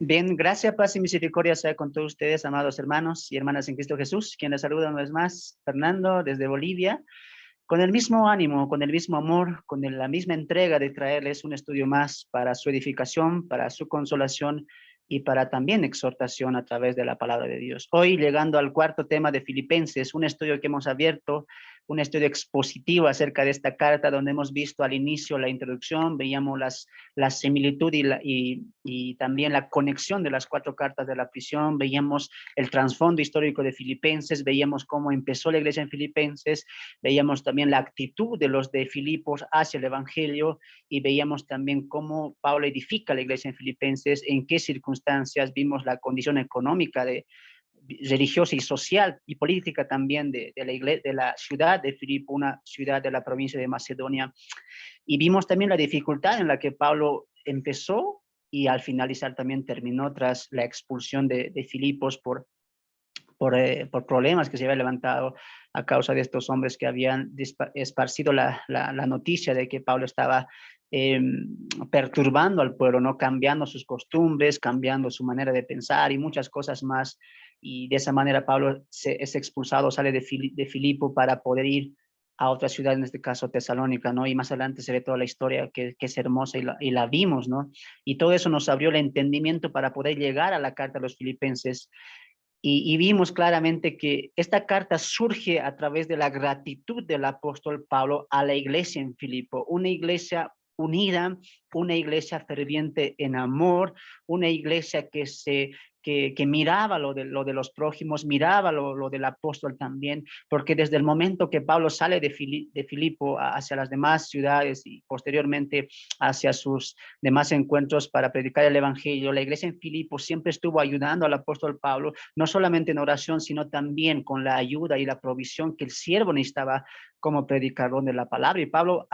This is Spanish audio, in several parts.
Bien, gracias, paz y misericordia sea con todos ustedes, amados hermanos y hermanas en Cristo Jesús, quien les saluda una vez más, Fernando, desde Bolivia, con el mismo ánimo, con el mismo amor, con la misma entrega de traerles un estudio más para su edificación, para su consolación y para también exhortación a través de la palabra de Dios. Hoy, llegando al cuarto tema de Filipenses, un estudio que hemos abierto, un estudio expositivo acerca de esta carta, donde hemos visto al inicio la introducción, veíamos la similitud y también la conexión de las cuatro cartas de la prisión, veíamos el trasfondo histórico de Filipenses, veíamos cómo empezó la iglesia en Filipenses, veíamos también la actitud de los de Filipos hacia el evangelio y veíamos también cómo Pablo edifica la iglesia en Filipenses, en qué circunstancias, vimos la condición económica religiosa y social y política también de la ciudad de Filipo, una ciudad de la provincia de Macedonia. Y vimos también la dificultad en la que Pablo empezó y al finalizar también terminó tras la expulsión de Filipos por problemas que se había levantado a causa de estos hombres que habían esparcido la noticia de que Pablo estaba eh, perturbando al pueblo, ¿no? Cambiando sus costumbres, cambiando su manera de pensar y muchas cosas más. Y de esa manera Pablo es expulsado, sale de Filipo para poder ir a otra ciudad, en este caso Tesalónica, ¿no? Y más adelante se ve toda la historia que es hermosa y la vimos, ¿no? Y todo eso nos abrió el entendimiento para poder llegar a la carta a los filipenses y vimos claramente que esta carta surge a través de la gratitud del apóstol Pablo a la iglesia en Filipo, una iglesia unida, una iglesia ferviente en amor, una iglesia que miraba lo de los prójimos, miraba lo del apóstol también, porque desde el momento que Pablo sale de Filipo hacia las demás ciudades y posteriormente hacia sus demás encuentros para predicar el evangelio, la iglesia en Filipo siempre estuvo ayudando al apóstol Pablo, no solamente en oración, sino también con la ayuda y la provisión que el siervo necesitaba como predicador de la palabra. Y Pablo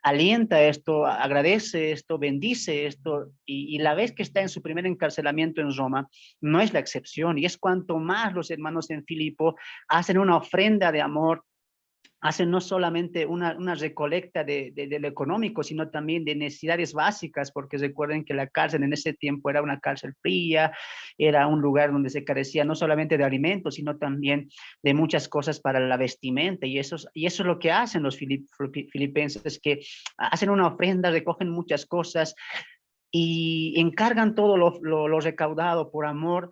alienta esto, agradece esto, bendice esto, y la vez que está en su primer encarcelamiento en Roma, no es la excepción, y es cuanto más los hermanos en Filipo hacen una ofrenda de amor, hacen no solamente una recolecta de lo económico, sino también de necesidades básicas, porque recuerden que la cárcel en ese tiempo era una cárcel fría, era un lugar donde se carecía no solamente de alimentos, sino también de muchas cosas para la vestimenta, y eso es lo que hacen los filipenses, que hacen una ofrenda, recogen muchas cosas y encargan todo lo recaudado por amor,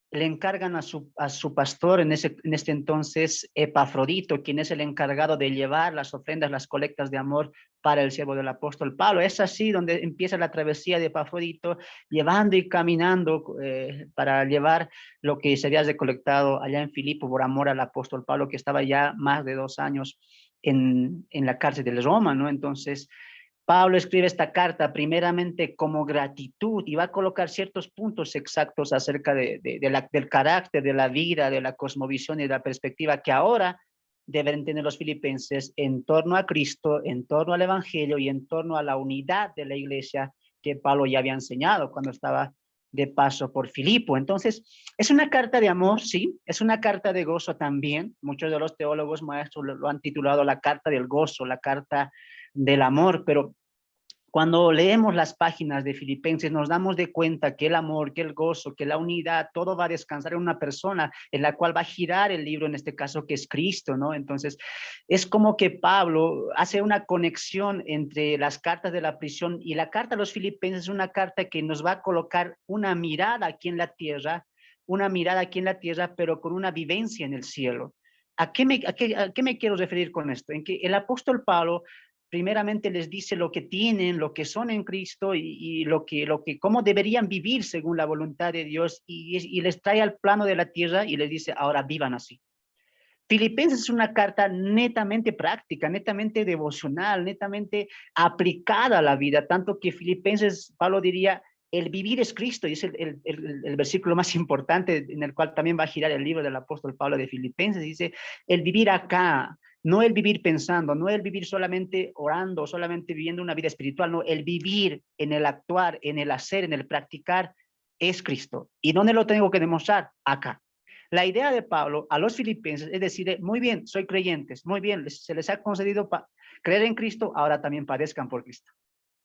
le encargan a su pastor en este entonces, Epafrodito, quien es el encargado de llevar las ofrendas, las colectas de amor para el siervo del apóstol Pablo. Es así donde empieza la travesía de Epafrodito, llevando y caminando para llevar lo que se había recolectado allá en Filipo por amor al apóstol Pablo, que estaba ya más de 2 años en la cárcel de Roma, ¿no? Entonces, Pablo escribe esta carta primeramente como gratitud y va a colocar ciertos puntos exactos acerca del carácter, de la vida, de la cosmovisión y de la perspectiva que ahora deben tener los filipenses en torno a Cristo, en torno al Evangelio y en torno a la unidad de la iglesia que Pablo ya había enseñado cuando estaba de paso por Filipo. Entonces, es una carta de amor, sí, es una carta de gozo también. Muchos de los teólogos maestros lo han titulado la carta del gozo, la carta del amor, pero cuando leemos las páginas de Filipenses nos damos de cuenta que el amor, que el gozo, que la unidad, todo va a descansar en una persona en la cual va a girar el libro, en este caso que es Cristo, ¿no? Entonces, es como que Pablo hace una conexión entre las cartas de la prisión y la carta a los Filipenses, es una carta que nos va a colocar una mirada aquí en la tierra, una mirada aquí en la tierra, pero con una vivencia en el cielo. A qué me quiero referir con esto? En que el apóstol Pablo primeramente les dice lo que tienen, lo que son en Cristo y cómo deberían vivir según la voluntad de Dios y les trae al plano de la tierra y les dice, ahora vivan así. Filipenses es una carta netamente práctica, netamente devocional, netamente aplicada a la vida, tanto que Filipenses, Pablo diría, el vivir es Cristo, y es el versículo más importante en el cual también va a girar el libro del apóstol Pablo de Filipenses, dice, el vivir acá, no el vivir pensando, no el vivir solamente orando, solamente viviendo una vida espiritual, no, el vivir en el actuar, en el hacer, en el practicar, es Cristo. ¿Y dónde lo tengo que demostrar? Acá. La idea de Pablo a los filipenses es decir, muy bien, soy creyentes, muy bien, se les ha concedido creer en Cristo, ahora también padezcan por Cristo.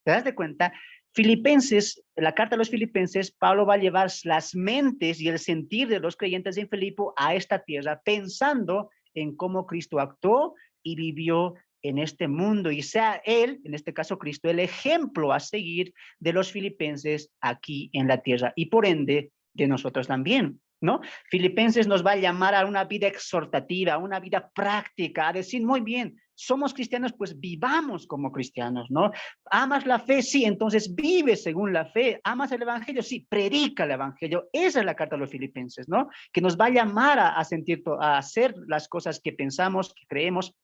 ¿Te das de cuenta? Filipenses, la carta a los Filipenses, Pablo va a llevar las mentes y el sentir de los creyentes en Filipo a esta tierra, pensando en cómo Cristo actuó y vivió en este mundo, y sea él, en este caso Cristo, el ejemplo a seguir de los filipenses aquí en la tierra, y por ende de nosotros también, ¿no? Filipenses nos va a llamar a una vida exhortativa, a una vida práctica, a decir, muy bien, somos cristianos, pues vivamos como cristianos, ¿no? ¿Amas la fe? Sí, entonces vive según la fe. ¿Amas el evangelio? Sí, predica el evangelio. Esa es la carta a los filipenses, ¿no? Que nos va a llamar a sentir, a hacer las cosas que pensamos, que creemos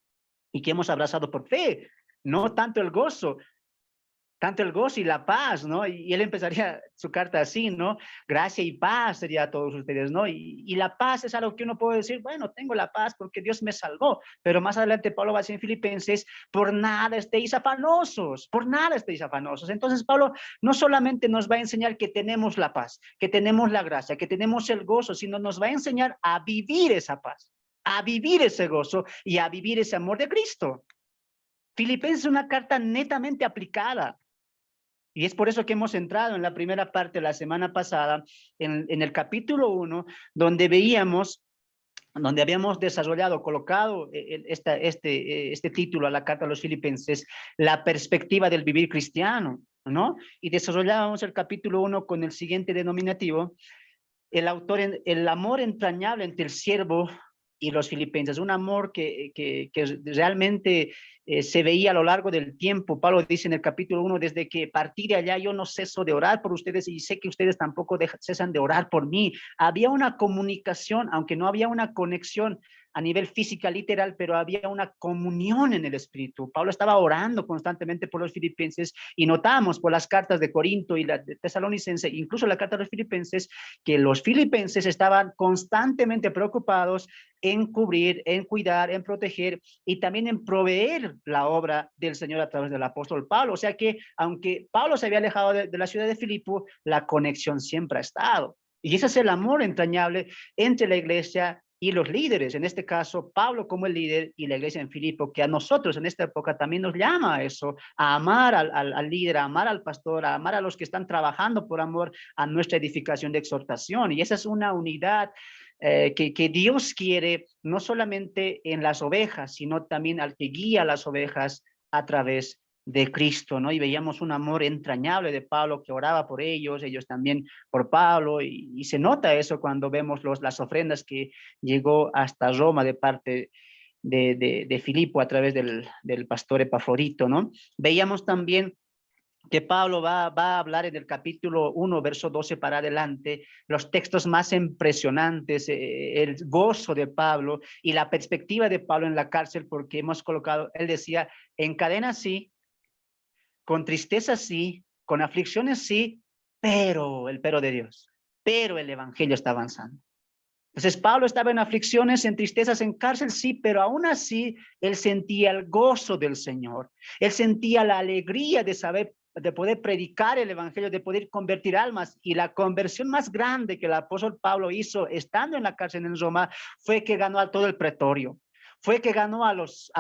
y que hemos abrazado por fe, no tanto el gozo y la paz, ¿no? Y él empezaría su carta así, ¿no? Gracia y paz sería a todos ustedes, ¿no? Y la paz es algo que uno puede decir, bueno, tengo la paz porque Dios me salvó, pero más adelante Pablo va a decir en Filipenses, por nada estéis afanosos, por nada estéis afanosos. Entonces Pablo no solamente nos va a enseñar que tenemos la paz, que tenemos la gracia, que tenemos el gozo, sino nos va a enseñar a vivir esa paz, a vivir ese gozo y a vivir ese amor de Cristo. Filipenses es una carta netamente aplicada. Y es por eso que hemos entrado en la primera parte la semana pasada, en el capítulo 1, donde veíamos, donde habíamos desarrollado, colocado este título a la carta a los filipenses, la perspectiva del vivir cristiano, ¿no? Y desarrollábamos el capítulo 1 con el siguiente denominativo, el amor entrañable entre el siervo y los filipenses, un amor que realmente se veía a lo largo del tiempo. Pablo dice en el capítulo 1, desde que partí de allá yo no ceso de orar por ustedes y sé que ustedes tampoco cesan de orar por mí. Había una comunicación, aunque no había una conexión a nivel física literal, pero había una comunión en el espíritu. Pablo estaba orando constantemente por los filipenses y notamos por las cartas de Corinto y la de Tesalonicense, incluso la carta de los filipenses, que los filipenses estaban constantemente preocupados en cubrir, en cuidar, en proteger y también en proveer la obra del Señor a través del apóstol Pablo. O sea que aunque Pablo se había alejado de la ciudad de Filipo, la conexión siempre ha estado. Y ese es el amor entrañable entre la iglesia y los líderes, en este caso Pablo como el líder y la iglesia en Filipo, que a nosotros en esta época también nos llama a eso, a amar al líder, a amar al pastor, a amar a los que están trabajando por amor a nuestra edificación de exhortación. Y esa es una unidad que Dios quiere no solamente en las ovejas, sino también al que guía a las ovejas a través de Cristo, ¿no? Y veíamos un amor entrañable de Pablo que oraba por ellos, ellos también por Pablo, y se nota eso cuando vemos las ofrendas que llegó hasta Roma de parte de Filipo a través del pastor Epafrodito, ¿no? Veíamos también que Pablo va a hablar en el capítulo 1, verso 12 para adelante, los textos más impresionantes, el gozo de Pablo y la perspectiva de Pablo en la cárcel, porque hemos colocado, él decía, en cadenas sí, con tristeza sí, con aflicciones sí, pero el pero de Dios, pero el evangelio está avanzando. Entonces Pablo estaba en aflicciones, en tristezas, en cárcel, sí, pero aún así él sentía el gozo del Señor. Él sentía la alegría de saber, de poder predicar el evangelio, de poder convertir almas. Y la conversión más grande que el apóstol Pablo hizo estando en la cárcel en Roma fue que ganó a todo el pretorio. Fue que ganó a los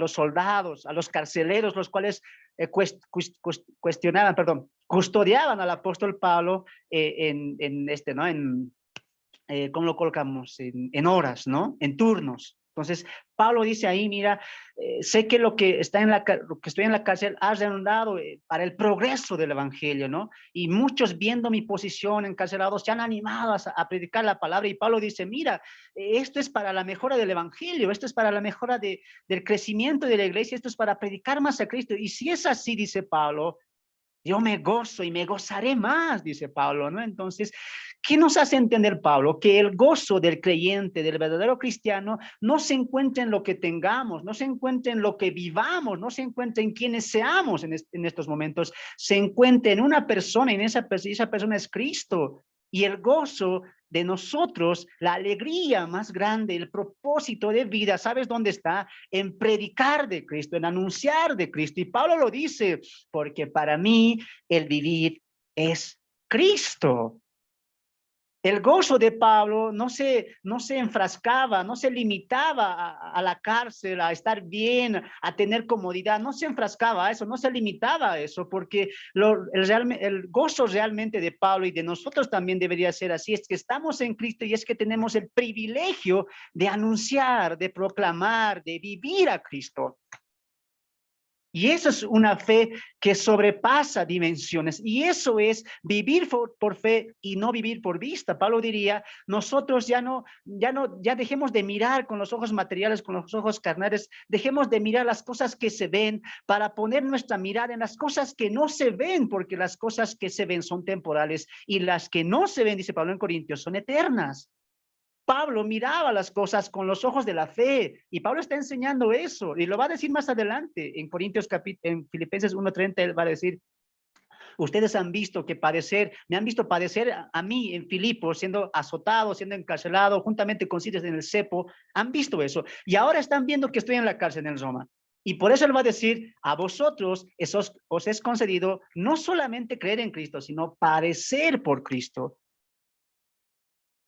soldados, a los carceleros, los cuales cuestionaban, perdón, custodiaban al apóstol Pablo ¿no? ¿Cómo lo colocamos? En horas, ¿no? En turnos. Entonces, Pablo dice ahí, mira, sé que lo que estoy en la cárcel ha redundado para el progreso del evangelio, ¿no? Y muchos viendo mi posición encarcelados se han animado a predicar la palabra y Pablo dice, mira, esto es para la mejora del evangelio, esto es para la mejora del crecimiento de la iglesia, esto es para predicar más a Cristo. Y si es así, dice Pablo, yo me gozo y me gozaré más, dice Pablo, ¿no? Entonces, ¿qué nos hace entender Pablo? Que el gozo del creyente, del verdadero cristiano, no se encuentra en lo que tengamos, no se encuentra en lo que vivamos, no se encuentra en quienes seamos en estos momentos, se encuentra en una persona, y esa persona es Cristo. Y el gozo de nosotros, la alegría más grande, el propósito de vida, ¿sabes dónde está? En predicar de Cristo, en anunciar de Cristo. Y Pablo lo dice, porque para mí el vivir es Cristo. El gozo de Pablo no se enfrascaba, no se limitaba a la cárcel, a estar bien, a tener comodidad, no se enfrascaba a eso, no se limitaba a eso, porque el gozo realmente de Pablo y de nosotros también debería ser así, es que estamos en Cristo y es que tenemos el privilegio de anunciar, de proclamar, de vivir a Cristo. Y eso es una fe que sobrepasa dimensiones. Y eso es vivir por fe y no vivir por vista. Pablo diría, nosotros ya dejemos de mirar con los ojos materiales, con los ojos carnales, dejemos de mirar las cosas que se ven para poner nuestra mirada en las cosas que no se ven, porque las cosas que se ven son temporales y las que no se ven, dice Pablo en Corintios, son eternas. Pablo miraba las cosas con los ojos de la fe y Pablo está enseñando eso y lo va a decir más adelante en en Filipenses 1:30 él va a decir, ustedes han visto que me han visto padecer a mí en Filipos, siendo azotado, siendo encarcelado, juntamente con Silas en el cepo, han visto eso y ahora están viendo que estoy en la cárcel en Roma. Y por eso él va a decir, a vosotros os es concedido no solamente creer en Cristo, sino padecer por Cristo.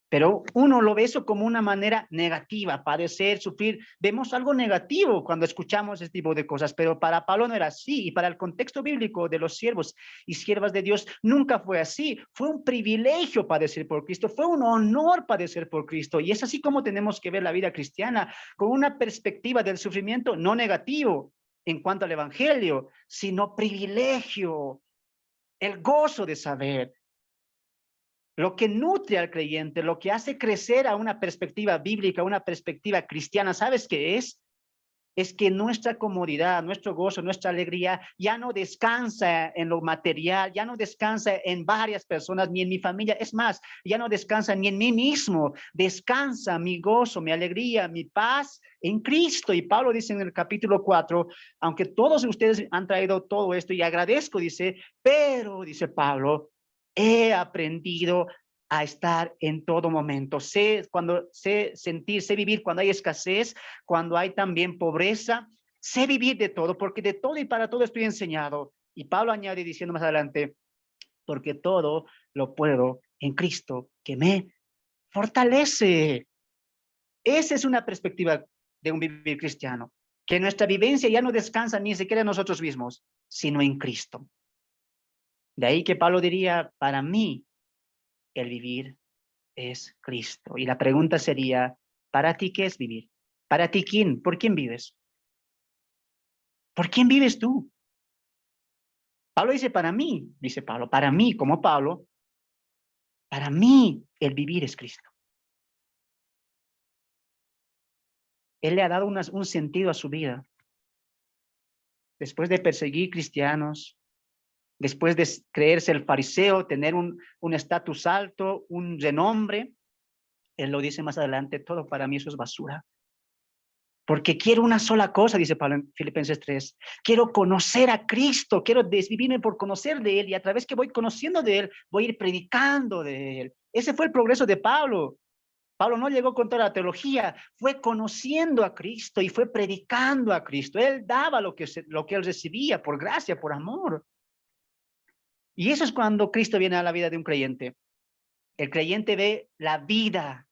Pero uno lo ve eso como una manera negativa, padecer, sufrir. Vemos algo negativo cuando escuchamos este tipo de cosas, pero para Pablo no era así. Y para el contexto bíblico de los siervos y siervas de Dios nunca fue así. Fue un privilegio padecer por Cristo, fue un honor padecer por Cristo. Y es así como tenemos que ver la vida cristiana, con una perspectiva del sufrimiento no negativo en cuanto al evangelio, sino privilegio, el gozo de saber. Lo que nutre al creyente, lo que hace crecer a una perspectiva bíblica, una perspectiva cristiana, ¿sabes qué es? Es que nuestra comodidad, nuestro gozo, nuestra alegría ya no descansa en lo material, ya no descansa en varias personas, ni en mi familia. Es más, ya no descansa ni en mí mismo. Descansa mi gozo, mi alegría, mi paz en Cristo. Y Pablo dice en el capítulo 4, aunque todos ustedes han traído todo esto y agradezco, dice, pero, dice Pablo, he aprendido a estar en todo momento. Sé sentir, sé vivir cuando hay escasez, cuando hay también pobreza. Sé vivir de todo, porque de todo y para todo estoy enseñado. Y Pablo añade diciendo más adelante, porque todo lo puedo en Cristo, que me fortalece. Esa es una perspectiva de un vivir cristiano, que nuestra vivencia ya no descansa ni siquiera en nosotros mismos, sino en Cristo. De ahí que Pablo diría, para mí, el vivir es Cristo. Y la pregunta sería, ¿para ti qué es vivir? ¿Para ti quién? ¿Por quién vives? ¿Por quién vives tú? Pablo dice, para mí, dice Pablo, para mí, como Pablo, para mí el vivir es Cristo. Él le ha dado un sentido a su vida. Después de perseguir cristianos, después de creerse el fariseo, tener un estatus alto, un renombre, él lo dice más adelante, todo para mí eso es basura. Porque quiero una sola cosa, dice Pablo en Filipenses 3. Quiero conocer a Cristo, quiero desvivirme por conocer de Él y a través que voy conociendo de Él, voy a ir predicando de Él. Ese fue el progreso de Pablo. Pablo no llegó con toda la teología, fue conociendo a Cristo y fue predicando a Cristo. Él daba lo que él recibía por gracia, por amor. Y eso es cuando Cristo viene a la vida de un creyente. El creyente ve la vida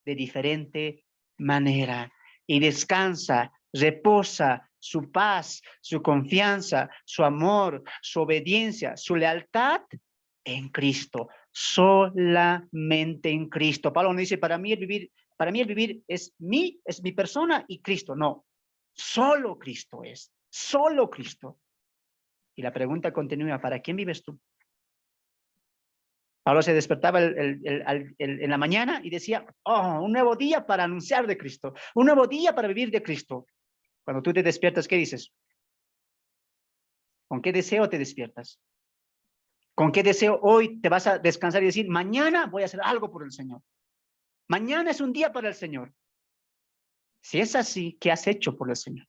de diferente manera y descansa, reposa su paz, su confianza, su amor, su obediencia, su lealtad en Cristo, solamente en Cristo. Pablo no dice, para mí el vivir es mi persona y Cristo. No, solo Cristo es, solo Cristo. Y la pregunta continúa, ¿para quién vives tú? Pablo se despertaba en la mañana y decía, oh, un nuevo día para anunciar de Cristo, un nuevo día para vivir de Cristo. Cuando tú te despiertas, ¿qué dices? ¿Con qué deseo te despiertas? ¿Con qué deseo hoy te vas a descansar y decir, mañana voy a hacer algo por el Señor? Mañana es un día para el Señor. Si es así, ¿qué has hecho por el Señor?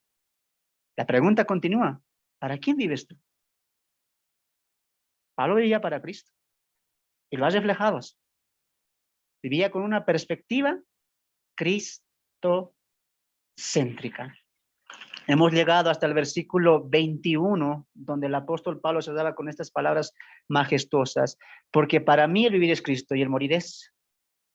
La pregunta continúa, ¿para quién vives tú? Pablo vivía para Cristo y lo has reflejado. Vivía con una perspectiva cristocéntrica. Hemos llegado hasta el versículo 21, donde el apóstol Pablo se daba con estas palabras majestuosas, porque para mí el vivir es Cristo y el morir es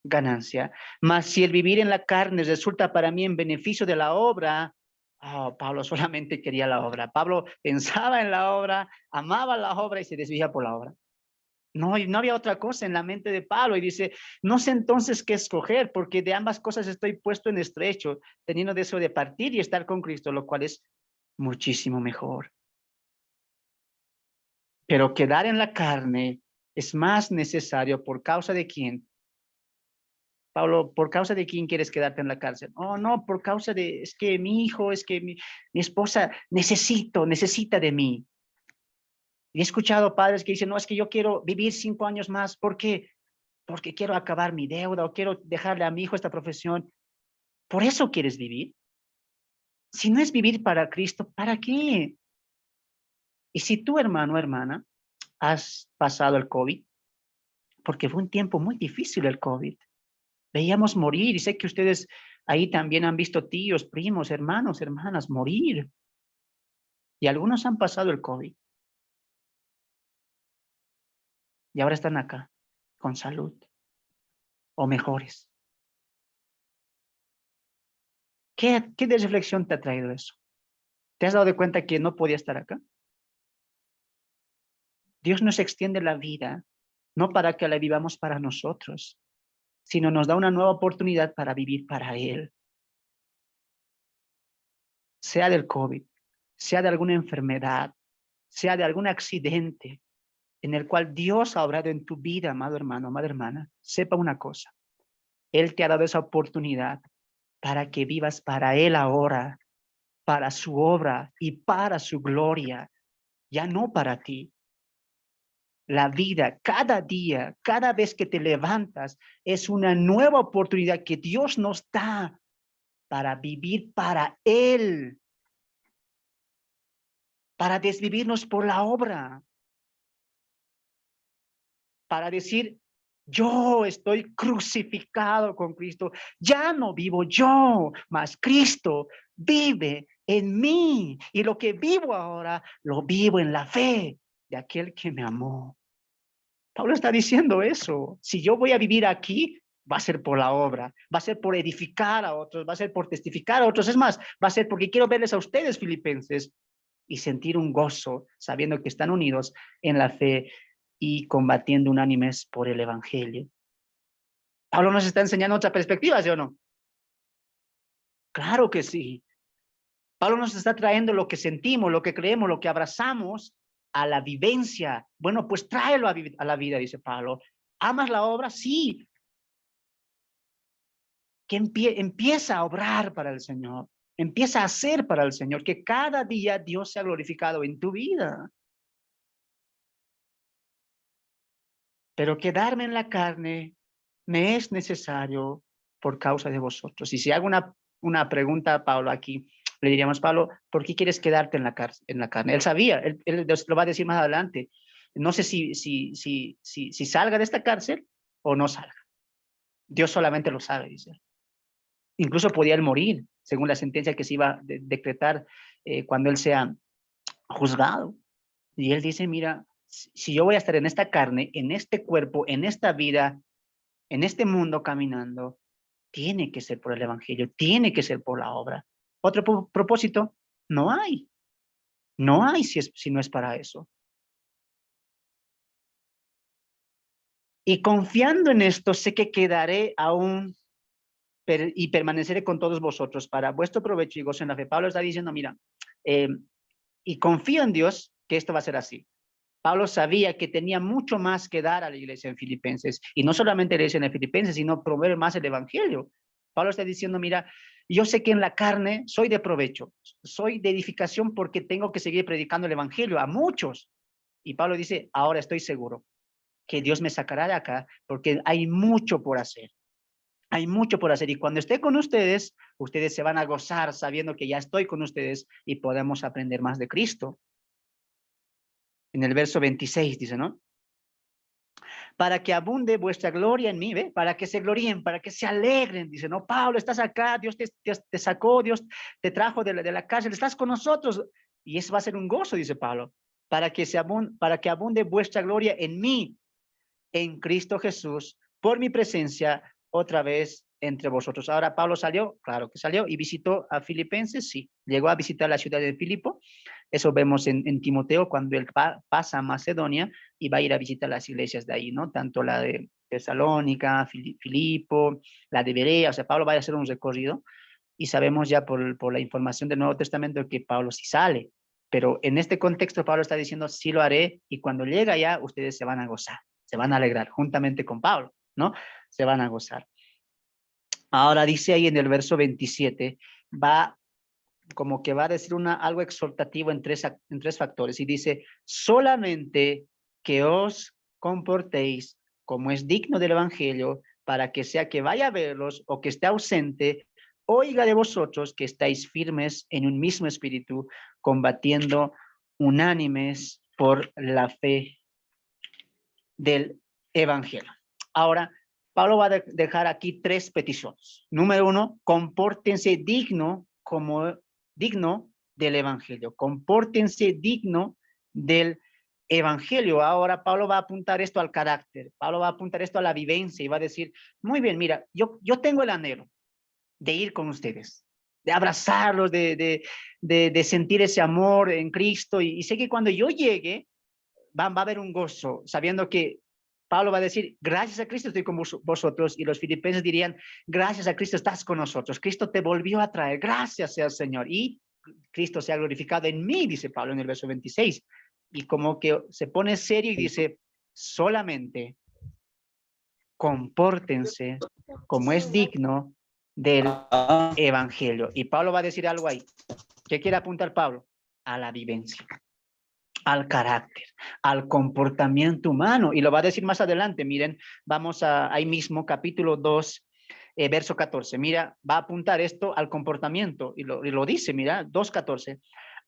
ganancia. Mas si el vivir en la carne resulta para mí en beneficio de la obra, Pablo solamente quería la obra. Pablo pensaba en la obra, amaba la obra y se desvía por la obra. No había otra cosa en la mente de Pablo y dice, no sé entonces qué escoger, porque de ambas cosas estoy puesto en estrecho, teniendo deseo de partir y estar con Cristo, lo cual es muchísimo mejor. Pero quedar en la carne es más necesario. ¿Por causa de quién? Pablo, ¿por causa de quién quieres quedarte en la cárcel? Oh, no, por causa de, es que mi hijo, es que mi esposa necesita de mí. Y he escuchado padres que dicen, no, es que yo quiero vivir 5 años más. ¿Por qué? Porque quiero acabar mi deuda o quiero dejarle a mi hijo esta profesión. ¿Por eso quieres vivir? Si no es vivir para Cristo, ¿para qué? Y si tú, hermano o hermana, has pasado el COVID, porque fue un tiempo muy difícil el COVID. Veíamos morir y sé que ustedes ahí también han visto tíos, primos, hermanos, hermanas morir. Y algunos han pasado el COVID y ahora están acá con salud o mejores. ¿Qué de reflexión te ha traído eso? ¿Te has dado de cuenta que no podía estar acá? Dios nos extiende la vida, no para que la vivamos para nosotros, sino nos da una nueva oportunidad para vivir para Él. Sea del COVID, sea de alguna enfermedad, sea de algún accidente en el cual Dios ha obrado en tu vida, amado hermano, amada hermana, sepa una cosa. Él te ha dado esa oportunidad para que vivas para Él ahora, para su obra y para su gloria, ya no para ti. La vida, cada día, cada vez que te levantas, es una nueva oportunidad que Dios nos da para vivir para Él, para desvivirnos por la obra, para decir, yo estoy crucificado con Cristo, ya no vivo yo, mas Cristo vive en mí. Y lo que vivo ahora, lo vivo en la fe de aquel que me amó. Pablo está diciendo eso. Si yo voy a vivir aquí, va a ser por la obra, va a ser por edificar a otros, va a ser por testificar a otros. Es más, va a ser porque quiero verles a ustedes, filipenses, y sentir un gozo sabiendo que están unidos en la fe y combatiendo unánimes por el evangelio. Pablo nos está enseñando otra perspectiva, ¿sí o no? Claro que sí. Pablo nos está trayendo lo que sentimos, lo que creemos, lo que abrazamos a la vivencia. Bueno, pues tráelo a la vida, dice Pablo. ¿Amas la obra? Sí. Que empieza a obrar para el Señor. Empieza a hacer para el Señor. Que cada día Dios sea glorificado en tu vida. Pero quedarme en la carne me es necesario por causa de vosotros. Y si hago una pregunta a Pablo aquí, le diríamos, Pablo, ¿por qué quieres quedarte en la carne? Él sabía, él lo va a decir más adelante. No sé si salga de esta cárcel o no salga. Dios solamente lo sabe, dice. Incluso podía él morir, según la sentencia que se iba a decretar cuando él sea juzgado. Y él dice, mira, si yo voy a estar en esta carne, en este cuerpo, en esta vida, en este mundo caminando, tiene que ser por el evangelio, tiene que ser por la obra. Otro propósito, no hay. No hay si no es para eso. Y confiando en esto, sé que quedaré aún y permaneceré con todos vosotros para vuestro provecho y gozo en la fe. Pablo está diciendo, mira, y confío en Dios que esto va a ser así. Pablo sabía que tenía mucho más que dar a la iglesia en Filipenses, y no solamente la iglesia en Filipenses, sino promover más el evangelio. Pablo está diciendo, mira, yo sé que en la carne soy de provecho, soy de edificación porque tengo que seguir predicando el evangelio a muchos. Y Pablo dice, ahora estoy seguro que Dios me sacará de acá porque hay mucho por hacer. Hay mucho por hacer y cuando esté con ustedes, ustedes se van a gozar sabiendo que ya estoy con ustedes y podemos aprender más de Cristo. En el verso 26 dice, ¿no? Para que abunde vuestra gloria en mí, ¿ve? Para que se gloríen, para que se alegren. Dice, no, Pablo, estás acá, Dios te sacó, Dios te trajo de la cárcel, estás con nosotros. Y eso va a ser un gozo, dice Pablo, para que abunde vuestra gloria en mí, en Cristo Jesús, por mi presencia otra vez entre vosotros. Ahora Pablo salió, claro que salió, y visitó a Filipenses, sí, llegó a visitar la ciudad de Filipo, eso vemos en Timoteo cuando él pasa a Macedonia y va a ir a visitar las iglesias de ahí, ¿no? Tanto la de Tesalónica, Filipo, la de Berea, o sea, Pablo va a hacer un recorrido y sabemos ya por la información del Nuevo Testamento que Pablo sí sale, pero en este contexto Pablo está diciendo, sí lo haré, y cuando llega ya, ustedes se van a gozar, se van a alegrar, juntamente con Pablo, ¿no? Se van a gozar. Ahora dice ahí en el verso 27, va como que va a decir algo exhortativo en tres factores, y dice, solamente que os comportéis como es digno del Evangelio, para que sea que vaya a verlos o que esté ausente, oiga de vosotros que estáis firmes en un mismo espíritu, combatiendo unánimes por la fe del Evangelio. Ahora, Pablo va a dejar aquí tres peticiones. Número uno, compórtense digno del Evangelio. Compórtense digno del Evangelio. Ahora Pablo va a apuntar esto al carácter. Pablo va a apuntar esto a la vivencia y va a decir, muy bien, mira, yo tengo el anhelo de ir con ustedes, de abrazarlos, de sentir ese amor en Cristo. Y sé que cuando yo llegue, va a haber un gozo, sabiendo que Pablo va a decir, gracias a Cristo estoy con vosotros, y los filipenses dirían, gracias a Cristo estás con nosotros, Cristo te volvió a traer, gracias sea el Señor, y Cristo se ha glorificado en mí, dice Pablo en el verso 26, y como que se pone serio y dice, solamente compórtense como es digno del Evangelio. Y Pablo va a decir algo ahí. ¿Qué quiere apuntar Pablo? A la vivencia, al carácter, al comportamiento humano, y lo va a decir más adelante. Miren, vamos a ahí mismo, capítulo 2, verso 14. Mira, va a apuntar esto al comportamiento, y lo dice, mira, 2:14.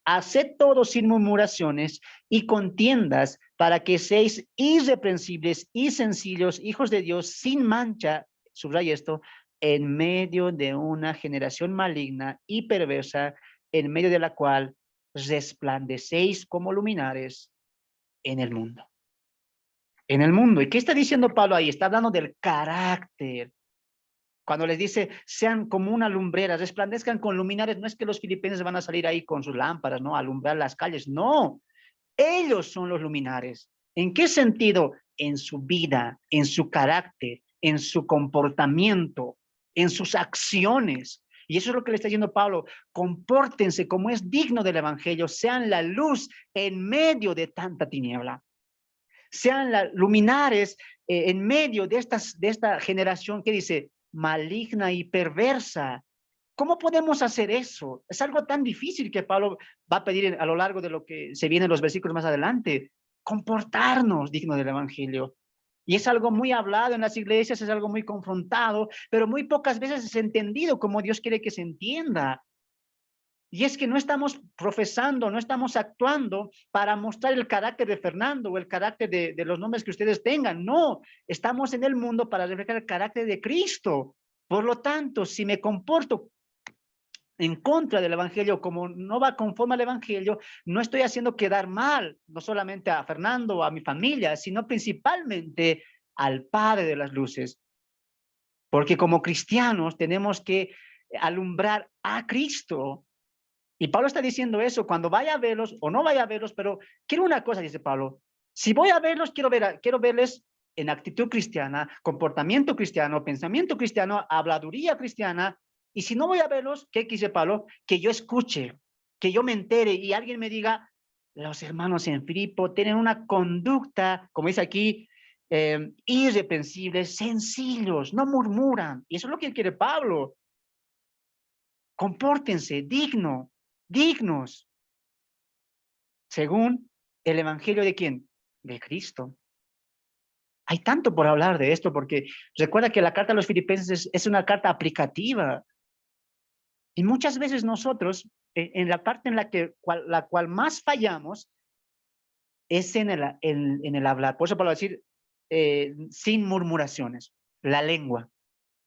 Haced todo sin murmuraciones y contiendas, para que seáis irreprensibles y sencillos, hijos de Dios, sin mancha, subraya esto, en medio de una generación maligna y perversa, en medio de la cual resplandecéis como luminares en el mundo. En el mundo. ¿Y qué está diciendo Pablo ahí? Está hablando del carácter. Cuando les dice, sean como una lumbrera, resplandezcan con luminares, no es que los filipenses van a salir ahí con sus lámparas, ¿no? A alumbrar las calles. No, ellos son los luminares. ¿En qué sentido? En su vida, en su carácter, en su comportamiento, en sus acciones. Y eso es lo que le está diciendo Pablo. Compórtense como es digno del Evangelio, sean la luz en medio de tanta tiniebla. Sean luminares en medio de esta generación que dice maligna y perversa. ¿Cómo podemos hacer eso? Es algo tan difícil que Pablo va a pedir a lo largo de lo que se viene en los versículos más adelante. Comportarnos digno del Evangelio. Y es algo muy hablado en las iglesias, es algo muy confrontado, pero muy pocas veces es entendido como Dios quiere que se entienda. Y es que no estamos profesando, no estamos actuando para mostrar el carácter de Fernando o el carácter de los nombres que ustedes tengan. No, estamos en el mundo para reflejar el carácter de Cristo. Por lo tanto, si me comporto en contra del Evangelio, como no va conforme al Evangelio, no estoy haciendo quedar mal, no solamente a Fernando o a mi familia, sino principalmente al Padre de las Luces. Porque como cristianos tenemos que alumbrar a Cristo. Y Pablo está diciendo eso, cuando vaya a verlos o no vaya a verlos, pero quiero una cosa, dice Pablo, si voy a verlos, quiero verles en actitud cristiana, comportamiento cristiano, pensamiento cristiano, habladuría cristiana, y si no voy a verlos, ¿qué dice Pablo? Que yo escuche, que yo me entere y alguien me diga, los hermanos en Filipo tienen una conducta, como dice aquí, irreprensibles, sencillos, no murmuran, y eso es lo que quiere Pablo. Compórtense dignos, según el Evangelio de ¿quién? De Cristo. Hay tanto por hablar de esto, porque recuerda que la carta a los filipenses es una carta aplicativa. Y muchas veces nosotros, en la parte en la cual más fallamos, es en el hablar. Por eso Pablo va a decir, sin murmuraciones, la lengua,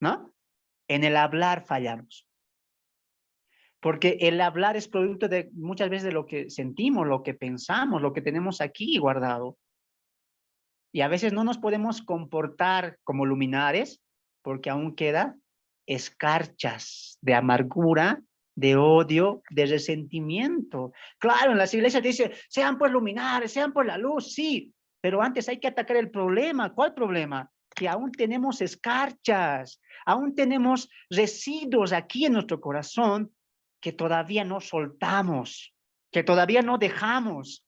¿no? En el hablar fallamos. Porque el hablar es producto de muchas veces de lo que sentimos, lo que pensamos, lo que tenemos aquí guardado. Y a veces no nos podemos comportar como luminares porque aún queda escarchas de amargura, de odio, de resentimiento. Claro, en las iglesias dice, sean pues luminares, sean pues la luz, sí, pero antes hay que atacar el problema. ¿Cuál problema? Que aún tenemos escarchas, aún tenemos residuos aquí en nuestro corazón que todavía no soltamos, que todavía no dejamos.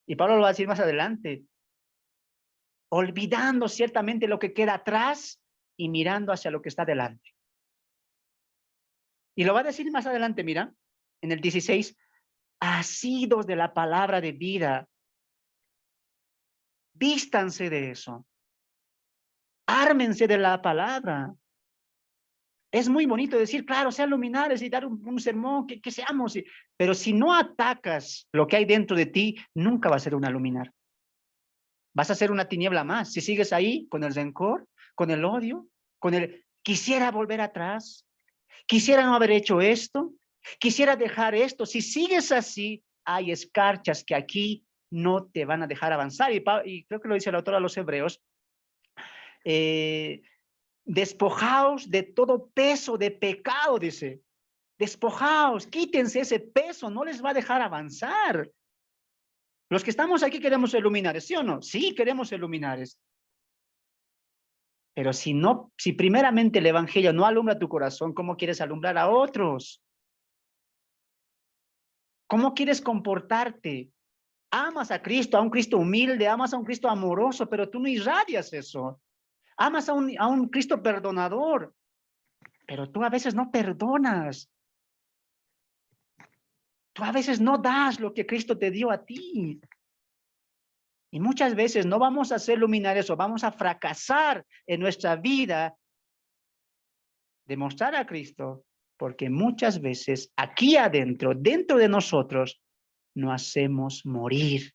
Y Pablo lo va a decir más adelante, olvidando ciertamente lo que queda atrás y mirando hacia lo que está delante. Y lo va a decir más adelante, mira, en el 16, asidos de la palabra de vida, vístanse de eso, ármense de la palabra. Es muy bonito decir, claro, sean luminares y dar un sermón, que seamos, pero si no atacas lo que hay dentro de ti, nunca va a ser una luminar. Vas a ser una tiniebla más. Si sigues ahí con el rencor, con el odio, con el quisiera volver atrás, quisiera no haber hecho esto, quisiera dejar esto. Si sigues así, hay escarchas que aquí no te van a dejar avanzar. Y creo que lo dice el autor a los Hebreos, despojaos de todo peso de pecado, dice. Despojaos, quítense ese peso, no les va a dejar avanzar. Los que estamos aquí queremos ser luminares, ¿sí o no? Sí, queremos ser luminares. Pero si primeramente el evangelio no alumbra tu corazón, ¿cómo quieres alumbrar a otros? ¿Cómo quieres comportarte? Amas a un Cristo humilde, amas a un Cristo amoroso, pero tú no irradias eso. Amas a un Cristo perdonador, pero tú a veces no perdonas. Tú a veces no das lo que Cristo te dio a ti. Y muchas veces no vamos a ser luminares o vamos a fracasar en nuestra vida de mostrar a Cristo, porque muchas veces aquí adentro, dentro de nosotros, no hacemos morir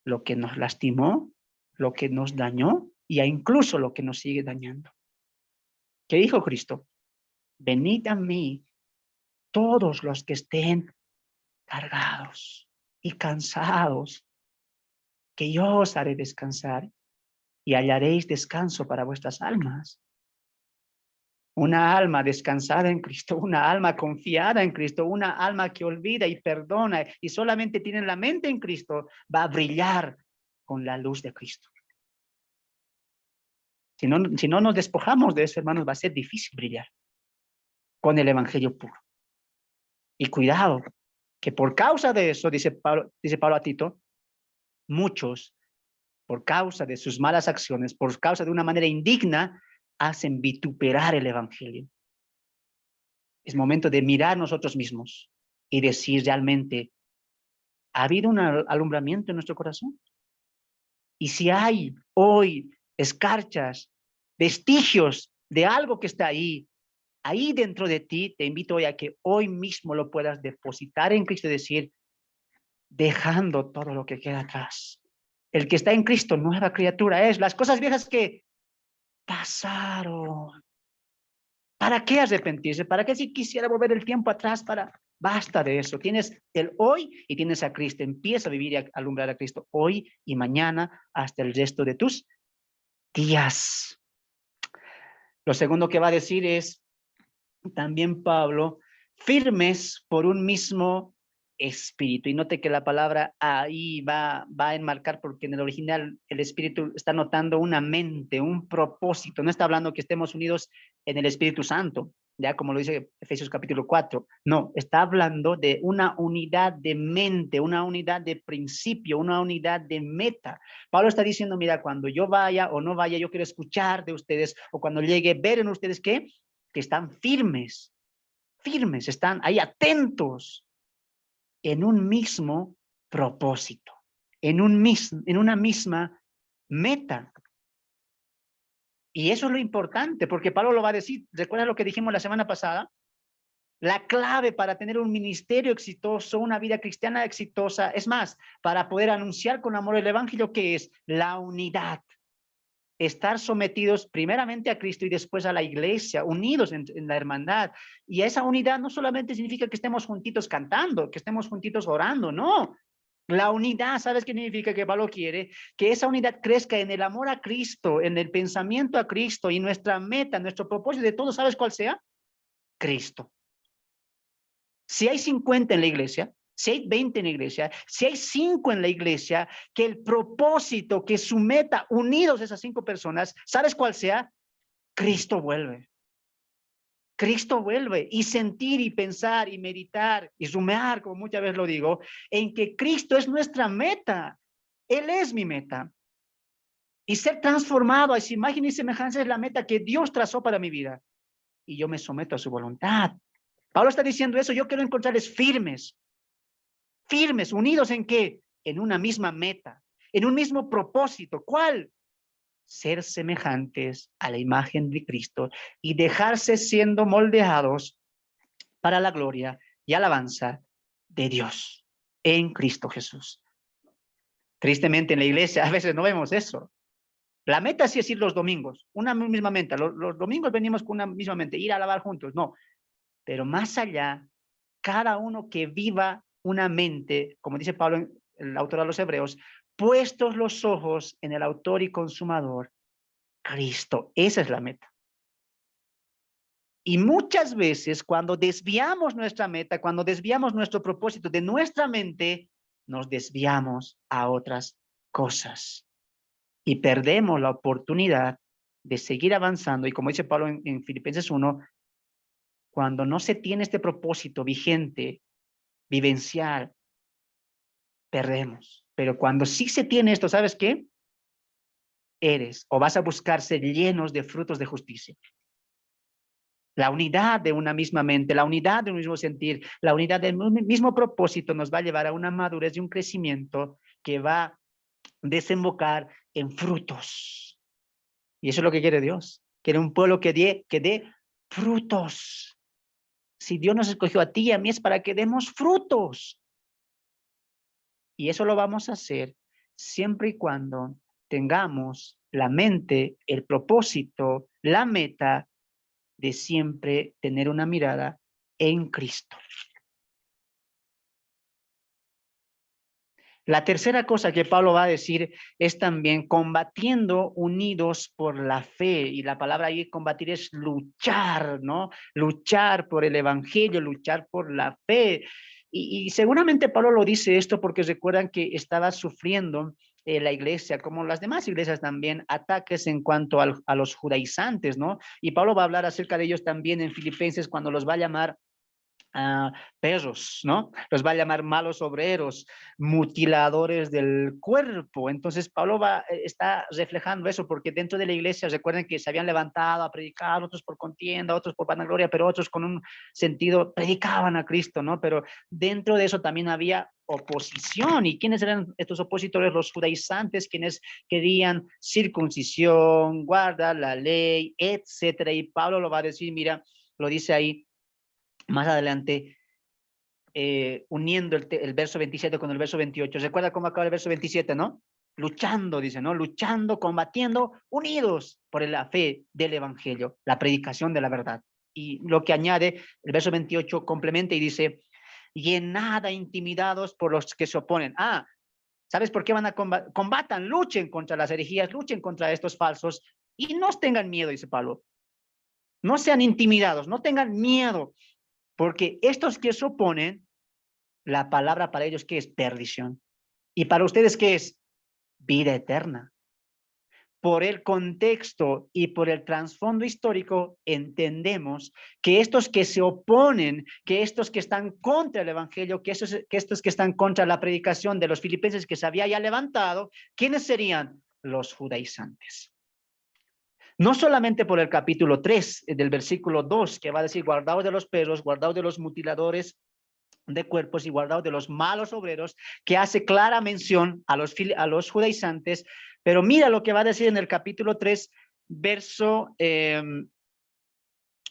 lo que nos lastimó, lo que nos dañó y incluso lo que nos sigue dañando. ¿Qué dijo Cristo? Venid a mí todos los que estén cargados y cansados, que yo os haré descansar y hallaréis descanso para vuestras almas. Una alma descansada en Cristo, una alma confiada en Cristo, una alma que olvida y perdona y solamente tiene la mente en Cristo, va a brillar con la luz de Cristo. Si no nos despojamos de eso, hermanos, va a ser difícil brillar con el evangelio puro. Y cuidado, que por causa de eso, dice Pablo a Tito, muchos, por causa de sus malas acciones, por causa de una manera indigna, hacen vituperar el evangelio. Es momento de mirar nosotros mismos y decir realmente, ¿ha habido un alumbramiento en nuestro corazón? Y si hay hoy escarchas, vestigios de algo que está ahí dentro de ti, te invito hoy a que hoy mismo lo puedas depositar en Cristo y decir, dejando todo lo que queda atrás. El que está en Cristo, nueva criatura es. Las cosas viejas que pasaron. ¿Para qué arrepentirse? ¿Para qué si quisiera volver el tiempo atrás? Basta de eso. Tienes el hoy y tienes a Cristo. Empieza a vivir y a alumbrar a Cristo hoy y mañana hasta el resto de tus días. Lo segundo que va a decir es, también Pablo, firmes por un mismo espíritu. Y note que la palabra ahí va a enmarcar, porque en el original el espíritu está notando una mente, un propósito. No está hablando que estemos unidos en el Espíritu Santo, ya como lo dice Efesios capítulo 4. No, está hablando de una unidad de mente, una unidad de principio, una unidad de meta. Pablo está diciendo, mira, cuando yo vaya o no vaya, yo quiero escuchar de ustedes, o cuando llegue, ver en ustedes que están firmes, están ahí atentos en un mismo propósito, en una misma meta. Y eso es lo importante, porque Pablo lo va a decir. ¿Recuerdas lo que dijimos la semana pasada? La clave para tener un ministerio exitoso, una vida cristiana exitosa, es más, para poder anunciar con amor el evangelio, que es la unidad. Estar sometidos primeramente a Cristo y después a la iglesia, unidos en la hermandad. Y esa unidad no solamente significa que estemos juntitos cantando, que estemos juntitos orando, no. La unidad, ¿sabes qué significa que Pablo quiere? Que esa unidad crezca en el amor a Cristo, en el pensamiento a Cristo, y nuestra meta, nuestro propósito de todo, ¿sabes cuál sea? Cristo. Si hay 50 en la iglesia, si hay 20 en la iglesia, si hay 5 en la iglesia, que el propósito, que su meta, unidos esas 5 personas, ¿sabes cuál sea? Cristo vuelve. Cristo vuelve, y sentir y pensar y meditar y rumear, como muchas veces lo digo, en que Cristo es nuestra meta. Él es mi meta. Y ser transformado a su imagen y semejanza es la meta que Dios trazó para mi vida. Y yo me someto a su voluntad. Pablo está diciendo eso. Yo quiero encontrarles firmes. Firmes, unidos en qué? En una misma meta, en un mismo propósito. ¿Cuál? Ser semejantes a la imagen de Cristo y dejarse siendo moldeados para la gloria y alabanza de Dios en Cristo Jesús. Tristemente en la iglesia a veces no vemos eso. La meta sí es ir los domingos, una misma meta. Los domingos venimos con una misma mente, ir a alabar juntos, no. Pero más allá, cada uno que viva una mente, como dice Pablo, el autor de los Hebreos, puestos los ojos en el autor y consumador, Cristo. Esa es la meta. Y muchas veces cuando desviamos nuestra meta, cuando desviamos nuestro propósito de nuestra mente, nos desviamos a otras cosas y perdemos la oportunidad de seguir avanzando. Y como dice Pablo en Filipenses 1, cuando no se tiene este propósito vigente, vivencial, perdemos. Pero cuando sí se tiene esto, ¿sabes qué? Eres o vas a buscar ser llenos de frutos de justicia. La unidad de una misma mente, la unidad de un mismo sentir, la unidad del mismo propósito nos va a llevar a una madurez y un crecimiento que va a desembocar en frutos. Y eso es lo que quiere Dios. Quiere un pueblo que dé frutos. Si Dios nos escogió a ti y a mí es para que demos frutos. Y eso lo vamos a hacer siempre y cuando tengamos la mente, el propósito, la meta de siempre tener una mirada en Cristo. La tercera cosa que Pablo va a decir es también combatiendo unidos por la fe. Y la palabra ahí combatir es luchar, ¿no? Luchar por el evangelio, luchar por la fe. Y seguramente Pablo lo dice esto porque recuerdan que estaba sufriendo la iglesia, como las demás iglesias también, ataques en cuanto a los judaizantes, ¿no? Y Pablo va a hablar acerca de ellos también en Filipenses cuando los va a llamar perros, ¿no? Los va a llamar malos obreros, mutiladores del cuerpo. Entonces Pablo está reflejando eso, porque dentro de la iglesia, recuerden que se habían levantado a predicar, otros por contienda, otros por vanagloria, pero otros con un sentido, predicaban a Cristo, ¿no? Pero dentro de eso también había oposición. ¿Y quiénes eran estos opositores? Los judaizantes, quienes querían circuncisión, guardar la ley, etcétera. Y Pablo lo va a decir, mira, lo dice ahí más adelante, uniendo el verso 27 con el verso 28. ¿Recuerda cómo acaba el verso 27, no? Luchando, dice, ¿no? Luchando, combatiendo, unidos por la fe del evangelio, la predicación de la verdad. Y lo que añade, el verso 28 complementa y dice, y en nada intimidados por los que se oponen. ¿Sabes por qué van a combatan? Luchen contra las herejías, luchen contra estos falsos y no tengan miedo, dice Pablo. No sean intimidados, no tengan miedo. Porque estos que se oponen, la palabra para ellos, ¿qué es? Perdición. ¿Y para ustedes qué es? Vida eterna. Por el contexto y por el trasfondo histórico, entendemos que estos que se oponen, que estos que están contra el evangelio, que estos que están contra la predicación de los filipenses que se había ya levantado, ¿quiénes serían? Los judaizantes. No solamente por el capítulo 3 del versículo 2, que va a decir, guardaos de los perros, guardaos de los mutiladores de cuerpos y guardaos de los malos obreros, que hace clara mención a los judaizantes, pero mira lo que va a decir en el capítulo 3, verso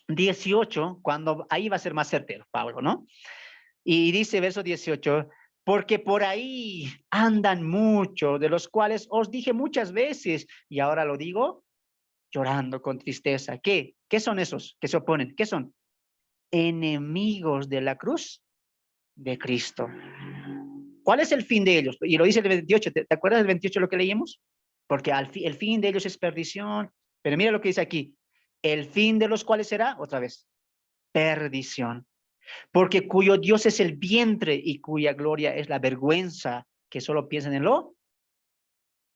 18, cuando ahí va a ser más certero, Pablo, ¿no? Y dice verso 18, porque por ahí andan muchos, de los cuales os dije muchas veces, y ahora lo digo, llorando con tristeza. ¿Qué? ¿Qué son esos que se oponen? ¿Qué son? Enemigos de la cruz de Cristo. ¿Cuál es el fin de ellos? Y lo dice el 28, ¿te acuerdas del 28 lo que leímos? Porque el fin de ellos es perdición. Pero mira lo que dice aquí. El fin de los cuales será, otra vez, perdición. Porque cuyo Dios es el vientre y cuya gloria es la vergüenza, que solo piensan en lo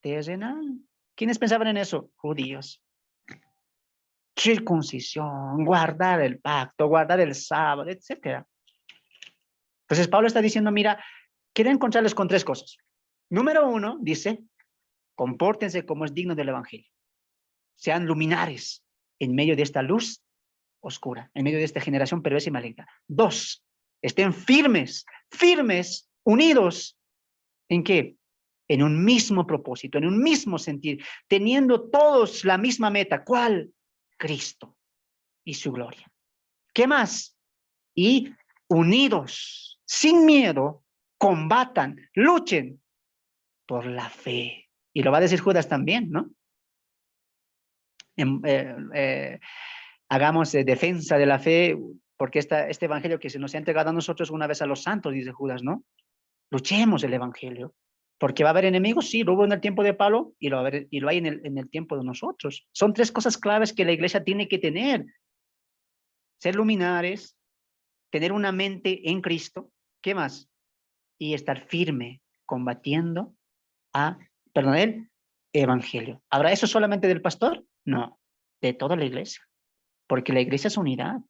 terrenal. ¿Quiénes pensaban en eso? Judíos. Circuncisión, guardar el pacto, guardar el sábado, etcétera. Entonces Pablo está diciendo, mira, quiero encontrarles con tres cosas. Número uno, dice, compórtense como es digno del evangelio. Sean luminares en medio de esta luz oscura, en medio de esta generación perversa y maligna. Dos, estén firmes, firmes, unidos. ¿En qué? En un mismo propósito, en un mismo sentir, teniendo todos la misma meta. ¿Cuál? Cristo y su gloria. ¿Qué más? Y unidos, sin miedo, combatan, luchen por la fe. Y lo va a decir Judas también, ¿no? Hagamos defensa de la fe, porque este evangelio que se nos ha entregado a nosotros una vez a los santos, dice Judas, ¿no? Luchemos el evangelio. Porque va a haber enemigos, sí, lo hubo en el tiempo de Pablo y lo hay en el tiempo de nosotros. Son tres cosas claves que la iglesia tiene que tener. Ser luminares, tener una mente en Cristo, ¿qué más? Y estar firme, combatiendo el evangelio. ¿Habrá eso solamente del pastor? No, de toda la iglesia. Porque la iglesia es unidad,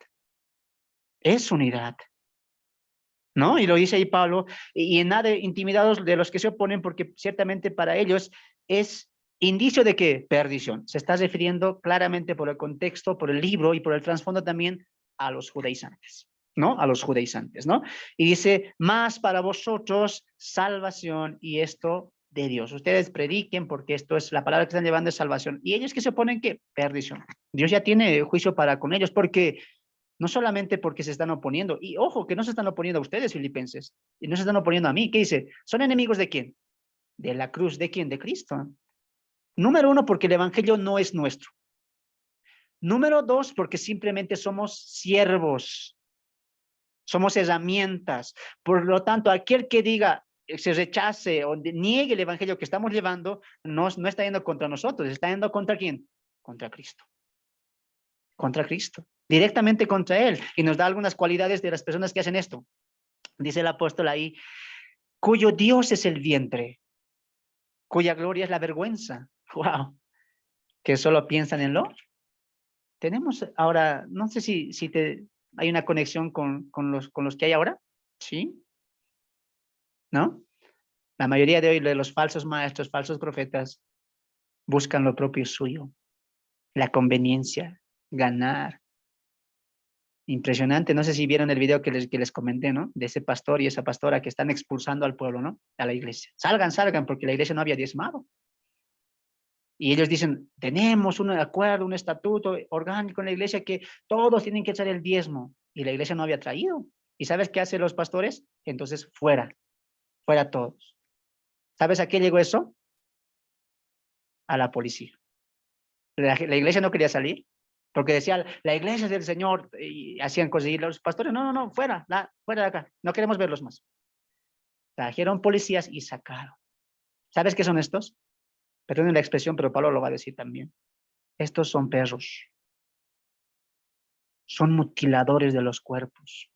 ¿no? Y lo dice ahí Pablo, y en nada intimidados de los que se oponen, porque ciertamente para ellos es indicio de que perdición. Se está refiriendo claramente por el contexto, por el libro y por el trasfondo también a los judaizantes, ¿no? A los judaizantes, ¿no? Y dice, más para vosotros salvación y esto de Dios. Ustedes prediquen porque esto es la palabra que están llevando es salvación. Y ellos que se oponen, ¿qué? Perdición. Dios ya tiene juicio para con ellos porque no solamente porque se están oponiendo, y ojo, que no se están oponiendo a ustedes, filipenses, y no se están oponiendo a mí. ¿Qué dice? ¿Son enemigos de quién? De la cruz. ¿De quién? De Cristo. Número uno, porque el evangelio no es nuestro. Número dos, porque simplemente somos siervos, somos herramientas. Por lo tanto, aquel que diga, se rechace o niegue el evangelio que estamos llevando, no está yendo contra nosotros, está yendo contra quién? Contra Cristo. Contra Cristo. Directamente contra Él. Y nos da algunas cualidades de las personas que hacen esto. Dice el apóstol ahí, cuyo Dios es el vientre, cuya gloria es la vergüenza. Wow. Que solo piensan en lo. Tenemos ahora, no sé si hay una conexión con los que hay ahora. ¿Sí? ¿No? La mayoría de hoy de los falsos maestros, falsos profetas, buscan lo propio suyo, la conveniencia, ganar. Impresionante, no sé si vieron el video que les comenté, ¿no? De ese pastor y esa pastora que están expulsando al pueblo, ¿no? A la iglesia. Salgan, salgan, porque la iglesia no había diezmado. Y ellos dicen, tenemos un acuerdo, un estatuto orgánico en la iglesia que todos tienen que echar el diezmo. Y la iglesia no había traído. ¿Y sabes qué hacen los pastores? Entonces, fuera, fuera todos. ¿Sabes a qué llegó eso? A la policía. La iglesia no quería salir, porque decía, la iglesia es del Señor, y hacían cosas, y los pastores, no, no, no, fuera, fuera de acá, no queremos verlos más. Trajeron policías y sacaron. ¿Sabes qué son estos? Perdonen la expresión, pero Pablo lo va a decir también. Estos son perros, son mutiladores de los cuerpos,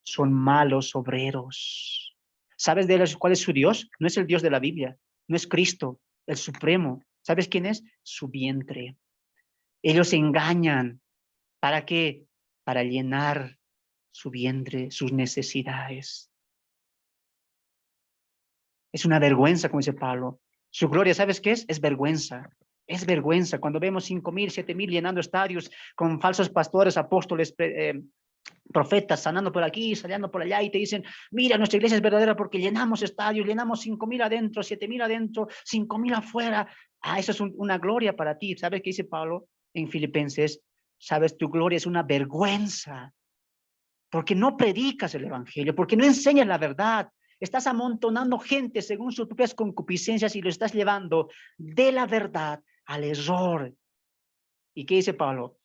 son malos obreros. ¿Sabes de ellos cuál es su Dios? No es el Dios de la Biblia, no es Cristo, el Supremo. ¿Sabes quién es? Su vientre. Ellos engañan. ¿Para qué? Para llenar su vientre, sus necesidades. Es una vergüenza, como dice Pablo. Su gloria, ¿sabes qué es? Es vergüenza. Es vergüenza cuando vemos 5,000, 7,000 llenando estadios con falsos pastores, apóstoles, profetas, sanando por aquí, saliendo por allá y te dicen, mira, nuestra iglesia es verdadera porque llenamos estadios, llenamos 5,000 adentro, 7,000 adentro, 5,000 afuera. Eso es una gloria para ti. ¿Sabes qué dice Pablo en Filipenses? Sabes, tu gloria es una vergüenza porque no predicas el evangelio, porque no enseñas la verdad. Estás amontonando gente según sus propias concupiscencias y lo estás llevando de la verdad al error. ¿Y qué dice Pablo?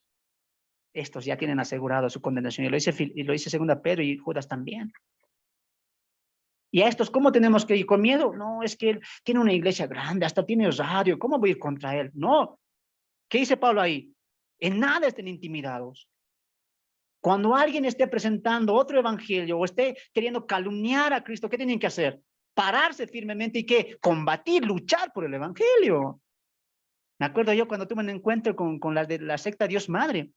Estos ya tienen asegurado su condenación. Y lo dice 2 Pedro y Judas también. Y a estos, ¿cómo tenemos que ir? ¿Con miedo? No, es que él tiene una iglesia grande, hasta tiene radio, ¿cómo voy a ir contra él? No. ¿Qué dice Pablo ahí? En nada estén intimidados. Cuando alguien esté presentando otro evangelio o esté queriendo calumniar a Cristo, ¿qué tienen que hacer? Pararse firmemente y ¿qué? Combatir, luchar por el evangelio. Me acuerdo yo cuando tuve un encuentro con las de la secta Dios Madre.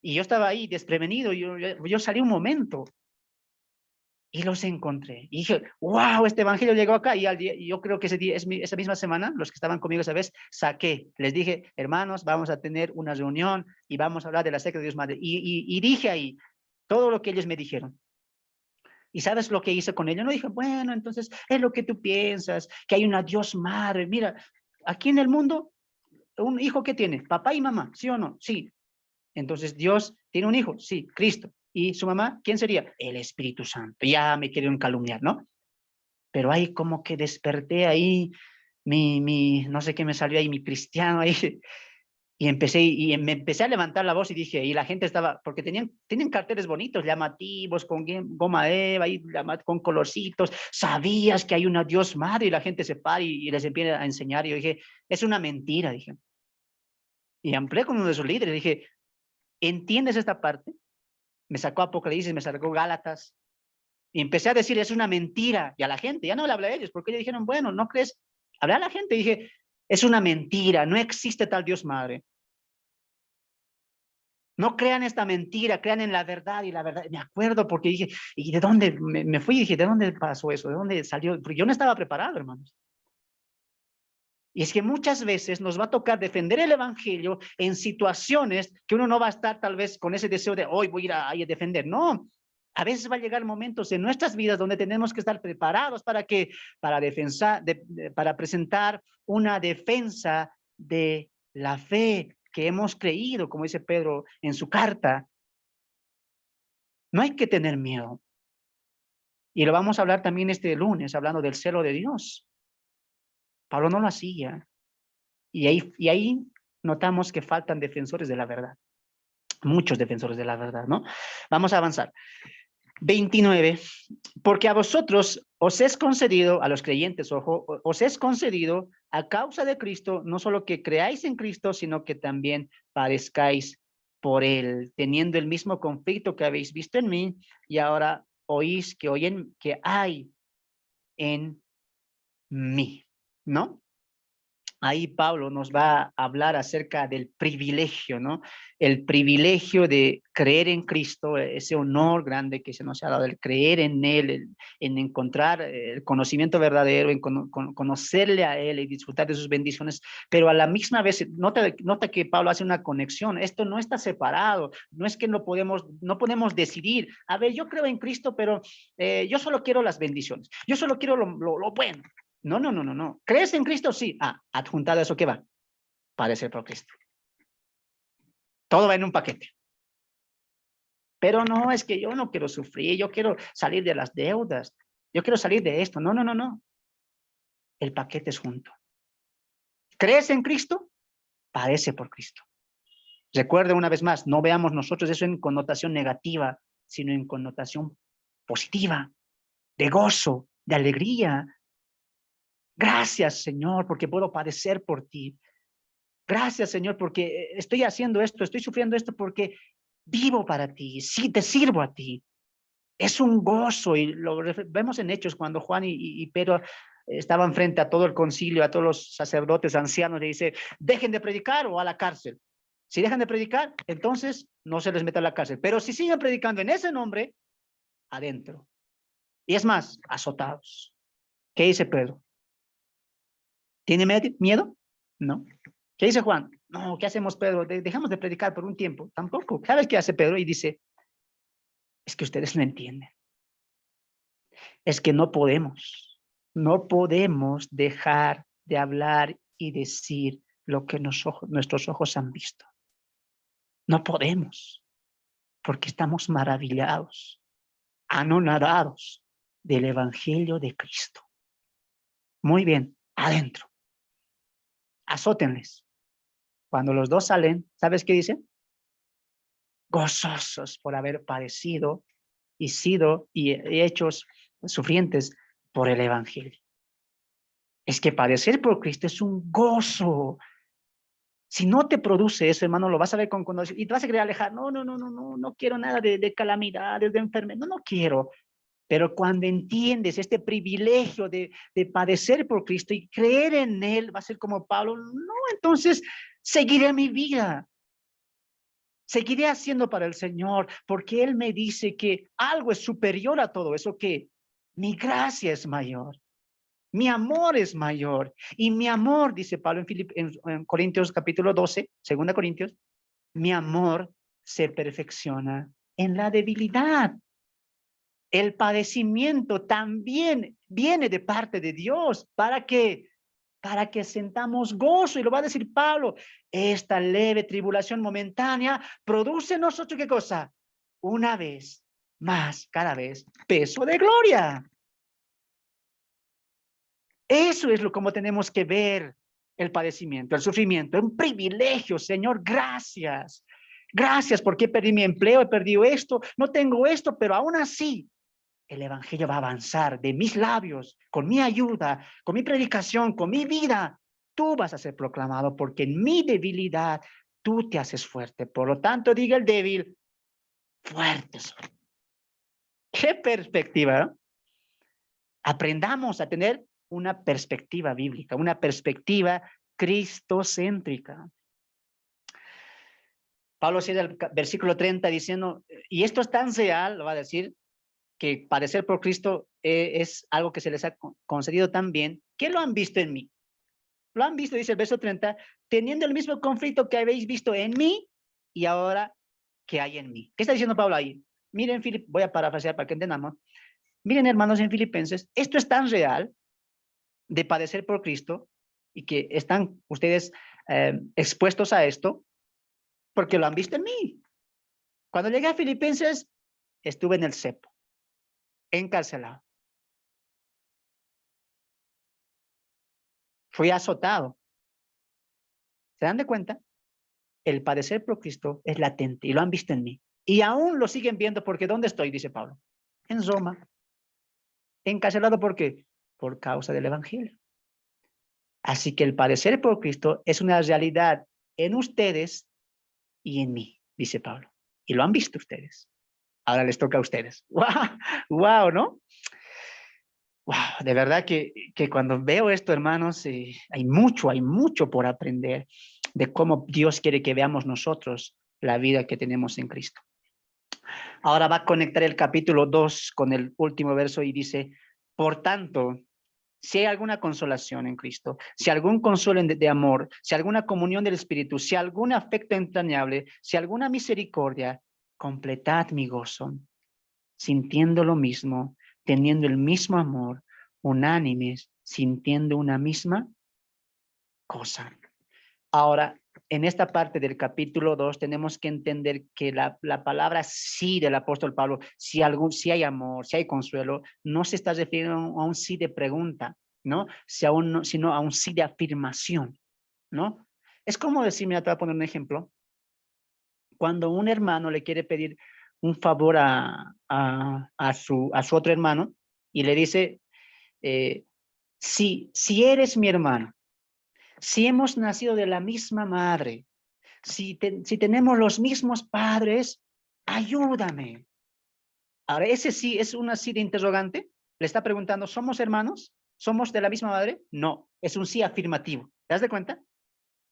Y yo estaba ahí desprevenido, yo salí un momento y los encontré. Y dije, wow, este evangelio llegó acá. Y yo creo que ese día, esa misma semana, los que estaban conmigo esa vez, les dije, hermanos, vamos a tener una reunión y vamos a hablar de la secta de Dios Madre. Y dije ahí todo lo que ellos me dijeron. ¿Y sabes lo que hice con ellos? No dije, bueno, entonces es lo que tú piensas, que hay una Dios Madre. Mira, aquí en el mundo, un hijo que tiene, papá y mamá, ¿sí o no? Sí. Entonces, Dios tiene un hijo, sí, Cristo. ¿Y su mamá? ¿Quién sería? El Espíritu Santo. Ya me quieren calumniar, ¿no? Pero ahí como que desperté ahí, no sé qué me salió ahí, mi cristiano ahí, y me empecé a levantar la voz y dije, y la gente estaba, porque tienen carteles bonitos, llamativos, con goma eva, ahí, con colorcitos, sabías que hay una Dios Madre, y la gente se para y les empieza a enseñar, y yo dije, es una mentira, dije. Y amplié con uno de sus líderes, dije, ¿entiendes esta parte? Me sacó Apocalipsis, me sacó Gálatas, y empecé a decir, es una mentira, y a la gente, ya no le hablé a ellos, porque ellos dijeron, bueno, ¿no crees? Hablé a la gente, y dije, es una mentira, no existe tal Dios Madre. No crean esta mentira, crean en la verdad, y la verdad, me acuerdo porque dije, ¿y de dónde? Me fui y dije, ¿de dónde pasó eso? ¿De dónde salió? Porque yo no estaba preparado, hermanos. Y es que muchas veces nos va a tocar defender el evangelio en situaciones que uno no va a estar tal vez con ese deseo de hoy voy a ir a defender. No, a veces va a llegar momentos en nuestras vidas donde tenemos que estar preparados para presentar una defensa de la fe que hemos creído, como dice Pedro en su carta. No hay que tener miedo. Y lo vamos a hablar también este lunes, hablando del celo de Dios. Pablo no lo hacía. Y ahí notamos que faltan defensores de la verdad. Muchos defensores de la verdad, ¿no? Vamos a avanzar. 29. Porque a vosotros os es concedido, a los creyentes, ojo, os es concedido a causa de Cristo, no solo que creáis en Cristo, sino que también padezcáis por él, teniendo el mismo conflicto que habéis visto en mí, y ahora oís que hay en mí, ¿no? Ahí Pablo nos va a hablar acerca del privilegio, ¿no? El privilegio de creer en Cristo, ese honor grande que se nos ha dado, el creer en Él, en encontrar el conocimiento verdadero, en conocerle a Él y disfrutar de sus bendiciones, pero a la misma vez, nota que Pablo hace una conexión, esto no está separado, no es que no podemos decidir, a ver, yo creo en Cristo, pero yo solo quiero las bendiciones, yo solo quiero lo bueno. No, no, no, no, no. ¿Crees en Cristo? Sí. Ah, adjuntado a eso, ¿qué va? Padecer por Cristo. Todo va en un paquete. Pero no, es que yo no quiero sufrir, yo quiero salir de las deudas, yo quiero salir de esto. No, no, no, no. El paquete es junto. ¿Crees en Cristo? Padece por Cristo. Recuerda una vez más, no veamos nosotros eso en connotación negativa, sino en connotación positiva, de gozo, de alegría. Gracias, Señor, porque puedo padecer por ti. Gracias, Señor, porque estoy haciendo esto, estoy sufriendo esto porque vivo para ti, sí, te sirvo a ti. Es un gozo y lo vemos en Hechos cuando Juan y Pedro estaban frente a todo el concilio, a todos los sacerdotes ancianos, le dice, dejen de predicar o a la cárcel. Si dejan de predicar, entonces no se les mete a la cárcel. Pero si siguen predicando en ese nombre, adentro. Y es más, azotados. ¿Qué dice Pedro? ¿Tiene miedo? No. ¿Qué dice Juan? No, ¿qué hacemos, Pedro? Dejamos de predicar por un tiempo. Tampoco. ¿Sabes qué hace Pedro? Y dice, es que ustedes no entienden. Es que no podemos dejar de hablar y decir lo que nuestros ojos han visto. No podemos, porque estamos maravillados, anonadados del Evangelio de Cristo. Muy bien, adentro. Azótenles. Cuando los dos salen, ¿sabes qué dicen? Gozosos por haber padecido y hechos sufrientes por el evangelio. Es que padecer por Cristo es un gozo. Si no te produce eso, hermano, lo vas a ver con conocimiento y te vas a querer alejar. No quiero nada de calamidades, de enfermedad. No quiero. Pero cuando entiendes este privilegio de padecer por Cristo y creer en Él, va a ser como Pablo. No, entonces seguiré mi vida. Seguiré haciendo para el Señor, porque Él me dice que algo es superior a todo eso, que mi gracia es mayor. Mi amor es mayor. Y mi amor, dice Pablo en Corintios capítulo 12, 2 Corintios, mi amor se perfecciona en la debilidad. El padecimiento también viene de parte de Dios. ¿Para qué? Para que sentamos gozo. Y lo va a decir Pablo. Esta leve tribulación momentánea produce en nosotros, ¿qué cosa? Una vez más, cada vez, peso de gloria. Eso es lo como tenemos que ver el padecimiento, el sufrimiento. Es un privilegio, Señor, gracias. Gracias porque perdí mi empleo, he perdido esto, no tengo esto, pero aún así el evangelio va a avanzar de mis labios, con mi ayuda, con mi predicación, con mi vida. Tú vas a ser proclamado porque en mi debilidad tú te haces fuerte. Por lo tanto, diga el débil, fuerte soy. ¿Qué perspectiva? ¿No? Aprendamos a tener una perspectiva bíblica, una perspectiva cristocéntrica. Pablo cierra el versículo 30 diciendo, y esto es tan real, lo va a decir, que padecer por Cristo es algo que se les ha concedido tan bien, que lo han visto en mí. Lo han visto, dice el verso 30, teniendo el mismo conflicto que habéis visto en mí y ahora que hay en mí. ¿Qué está diciendo Pablo ahí? Miren, voy a parafrasear para que entendamos. Miren, hermanos, en Filipenses, esto es tan real de padecer por Cristo y que están ustedes expuestos a esto porque lo han visto en mí. Cuando llegué a Filipenses, estuve en el cepo, encarcelado. Fui azotado. ¿Se dan de cuenta? El padecer por Cristo es latente y lo han visto en mí. Y aún lo siguen viendo porque ¿dónde estoy? Dice Pablo. En Roma. Encarcelado ¿por qué? Por causa del evangelio. Así que el padecer por Cristo es una realidad en ustedes y en mí, dice Pablo. Y lo han visto ustedes. Ahora les toca a ustedes. ¡Wow! ¡Wow! ¿No? ¡Wow! De verdad que cuando veo esto, hermanos, hay mucho por aprender de cómo Dios quiere que veamos nosotros la vida que tenemos en Cristo. Ahora va a conectar el capítulo 2 con el último verso y dice, por tanto, si hay alguna consolación en Cristo, si algún consuelo de amor, si alguna comunión del Espíritu, si algún afecto entrañable, si alguna misericordia, completad mi gozo, sintiendo lo mismo, teniendo el mismo amor, unánimes, sintiendo una misma cosa. Ahora, en esta parte del capítulo 2 tenemos que entender que la palabra sí del apóstol Pablo, si hay amor, si hay consuelo, no se está refiriendo a un sí de pregunta, ¿no? Sino a un sí de afirmación, ¿no? Es como decir, mira, te voy a poner un ejemplo. Cuando un hermano le quiere pedir un favor a su otro hermano y le dice, si eres mi hermano, si hemos nacido de la misma madre, si tenemos los mismos padres, ayúdame. Ahora, ese sí es una sí de interrogante. Le está preguntando, ¿somos hermanos? ¿Somos de la misma madre? No, es un sí afirmativo. ¿Te das de cuenta?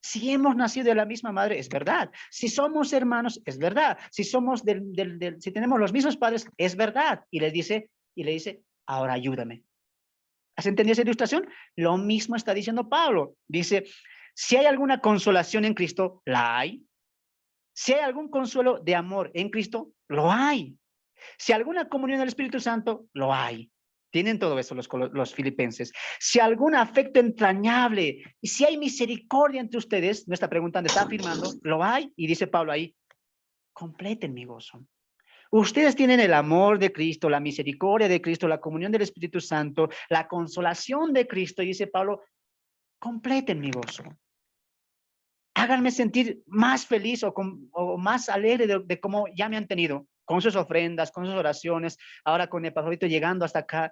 Si hemos nacido de la misma madre, es verdad. Si somos hermanos, es verdad. Si somos si tenemos los mismos padres, es verdad. Y le dice, ahora ayúdame. ¿Has entendido esa ilustración? Lo mismo está diciendo Pablo. Dice, si hay alguna consolación en Cristo, la hay. Si hay algún consuelo de amor en Cristo, lo hay. Si alguna comunión del Espíritu Santo, lo hay. Tienen todo eso los filipenses. Si algún afecto entrañable y si hay misericordia entre ustedes, no está preguntando, está afirmando, lo hay. Y dice Pablo ahí, completen mi gozo. Ustedes tienen el amor de Cristo, la misericordia de Cristo, la comunión del Espíritu Santo, la consolación de Cristo. Y dice Pablo, completen mi gozo. Háganme sentir más feliz o más alegre de cómo ya me han tenido. con sus ofrendas, con sus oraciones, ahora con Epafrodito llegando hasta acá.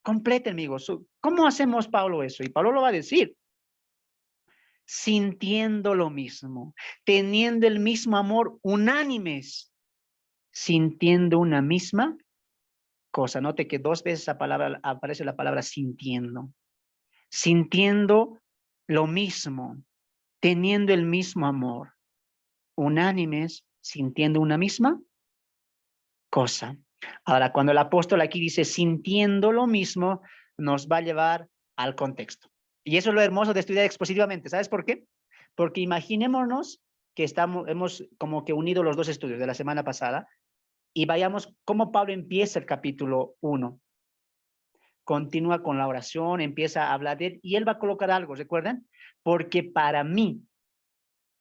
Completen mi gozo. ¿Cómo hacemos, Pablo, eso? Y Pablo lo va a decir. Sintiendo lo mismo, teniendo el mismo amor, unánimes, sintiendo una misma cosa. Note que 2 veces aparece la palabra sintiendo. Sintiendo lo mismo, teniendo el mismo amor, unánimes, sintiendo una misma cosa. Ahora, cuando el apóstol aquí dice sintiendo lo mismo, nos va a llevar al contexto. Y eso es lo hermoso de estudiar expositivamente. ¿Sabes por qué? Porque imaginémonos que hemos como que unido los 2 estudios de la semana pasada y vayamos cómo Pablo empieza el capítulo 1. Continúa con la oración, empieza a hablar de él y él va a colocar algo, ¿recuerdan? Porque para mí,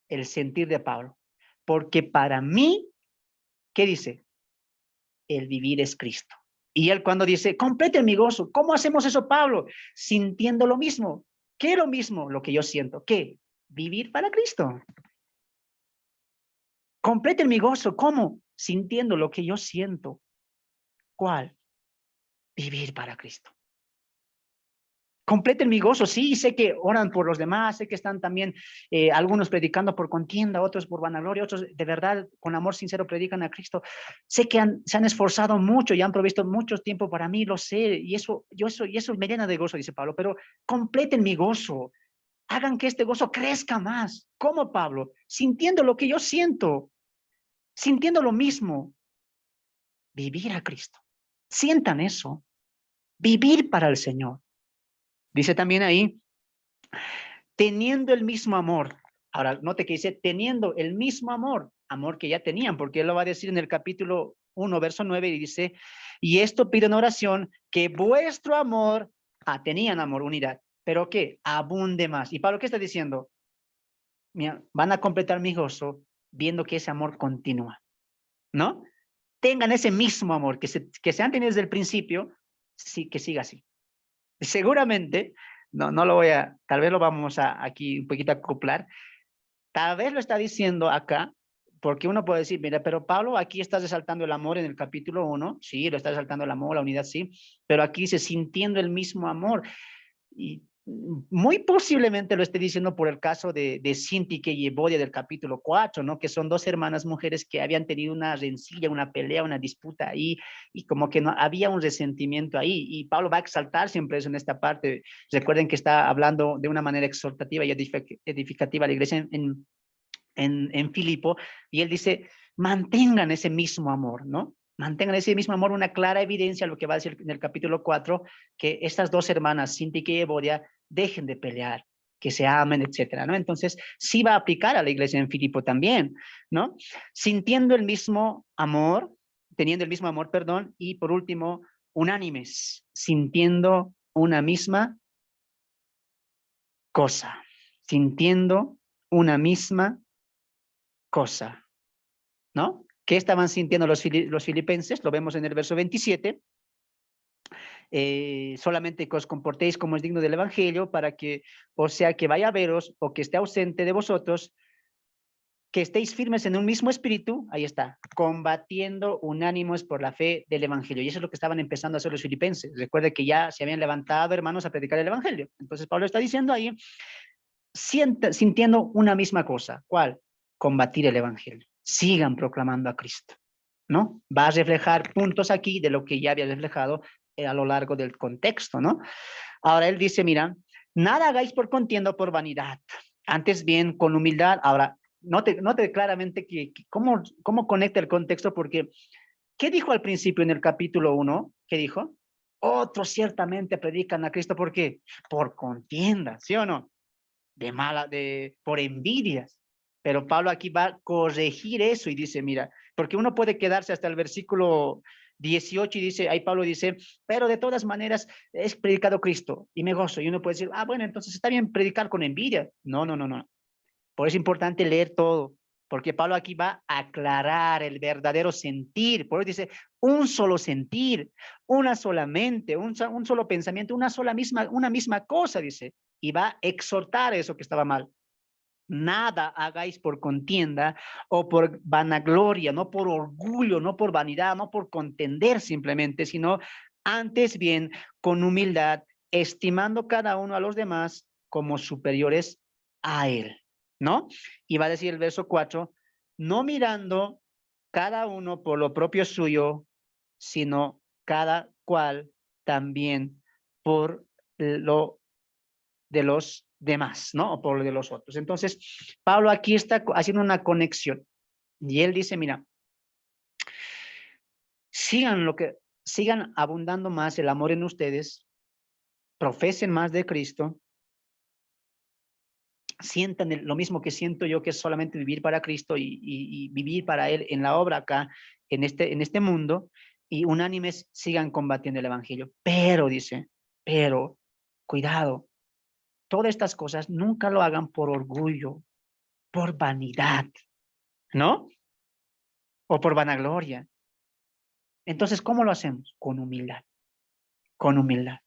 el sentir de Pablo, porque para mí, ¿qué dice? El vivir es Cristo. Y él cuando dice, complete mi gozo, ¿cómo hacemos eso, Pablo? Sintiendo lo mismo. ¿Qué es lo mismo? Lo que yo siento. ¿Qué? Vivir para Cristo. Complete mi gozo, ¿cómo? Sintiendo lo que yo siento. ¿Cuál? Vivir para Cristo. Completen mi gozo, sí, sé que oran por los demás, sé que están también algunos predicando por contienda, otros por vanagloria, otros de verdad con amor sincero predican a Cristo. Sé que se han esforzado mucho y han provisto mucho tiempo para mí, lo sé, y eso me llena de gozo, dice Pablo, pero completen mi gozo, hagan que este gozo crezca más. ¿Cómo, Pablo? Sintiendo lo que yo siento, sintiendo lo mismo, vivir a Cristo. Sientan eso, vivir para el Señor. Dice también ahí, teniendo el mismo amor. Ahora, note que dice, teniendo el mismo amor, amor que ya tenían, porque él lo va a decir en el capítulo 1, verso 9, y dice, y esto pido en oración, que vuestro amor, tenían amor, unidad, pero que abunde más. ¿Y Pablo qué está diciendo? Mira, van a completar mi gozo viendo que ese amor continúa, ¿no? Tengan ese mismo amor que se han tenido desde el principio, sí, que siga así. Seguramente, no lo voy a, tal vez lo vamos a aquí un poquito a acoplar, tal vez lo está diciendo acá, porque uno puede decir, mira, pero Pablo, aquí estás resaltando el amor en el capítulo 1, sí, lo está resaltando el amor, la unidad, sí, pero aquí dice sintiendo el mismo amor. Y muy posiblemente lo esté diciendo por el caso de Sintique y Evodia del capítulo 4, ¿no? Que son 2 hermanas mujeres que habían tenido una rencilla, una pelea, una disputa ahí, y como que no había un resentimiento ahí, y Pablo va a exaltar siempre eso en esta parte. Recuerden que está hablando de una manera exhortativa y edificativa a la iglesia en Filipo, y él dice, mantengan ese mismo amor, ¿no? Mantengan ese mismo amor, una clara evidencia, lo que va a decir en el capítulo 4, que estas 2 hermanas, Sintique y Evodia, dejen de pelear, que se amen, etcétera, ¿no? Entonces, sí va a aplicar a la iglesia en Filipo también, ¿no? Sintiendo el mismo amor, teniendo el mismo amor, perdón, y por último, unánimes, sintiendo una misma cosa, sintiendo una misma cosa, ¿no? ¿Qué estaban sintiendo los filipenses? Lo vemos en el verso 27. Solamente que os comportéis como es digno del evangelio, para que, o sea, que vaya a veros o que esté ausente de vosotros, que estéis firmes en un mismo espíritu, ahí está, combatiendo unánimos por la fe del evangelio. Y eso es lo que estaban empezando a hacer los filipenses. Recuerde que ya se habían levantado, hermanos, a predicar el evangelio. Entonces Pablo está diciendo ahí, sintiendo una misma cosa. ¿Cuál? Combatir el evangelio. Sigan proclamando a Cristo, ¿no? Va a reflejar puntos aquí de lo que ya había reflejado a lo largo del contexto, ¿no? Ahora él dice, mira, nada hagáis por contienda o por vanidad, antes bien con humildad. Ahora, note claramente cómo conecta el contexto, porque ¿qué dijo al principio en el capítulo 1? ¿Qué dijo? Otros ciertamente predican a Cristo, ¿por qué? Por contienda, ¿sí o no? Por envidias. Pero Pablo aquí va a corregir eso y dice, mira, porque uno puede quedarse hasta el versículo 18 y dice, ahí Pablo dice, pero de todas maneras es predicado Cristo y me gozo. Y uno puede decir, bueno, entonces está bien predicar con envidia. No. Por eso es importante leer todo, porque Pablo aquí va a aclarar el verdadero sentir. Por eso dice, un solo sentir, una sola mente, un solo pensamiento, una misma cosa, dice. Y va a exhortar eso que estaba mal. Nada hagáis por contienda o por vanagloria, no por orgullo, no por vanidad, no por contender simplemente, sino antes bien con humildad, estimando cada uno a los demás como superiores a él, ¿no? Y va a decir el verso 4, no mirando cada uno por lo propio suyo, sino cada cual también por lo de los demás, ¿no? O por lo de los otros. Entonces, Pablo aquí está haciendo una conexión y él dice, mira, sigan abundando más el amor en ustedes, profesen más de Cristo, sientan lo mismo que siento yo, que es solamente vivir para Cristo y vivir para Él en la obra acá, en este mundo, y unánimes sigan combatiendo el Evangelio. Pero, dice, pero, cuidado, todas estas cosas nunca lo hagan por orgullo, por vanidad, ¿no? O por vanagloria. Entonces, ¿cómo lo hacemos? Con humildad, con humildad.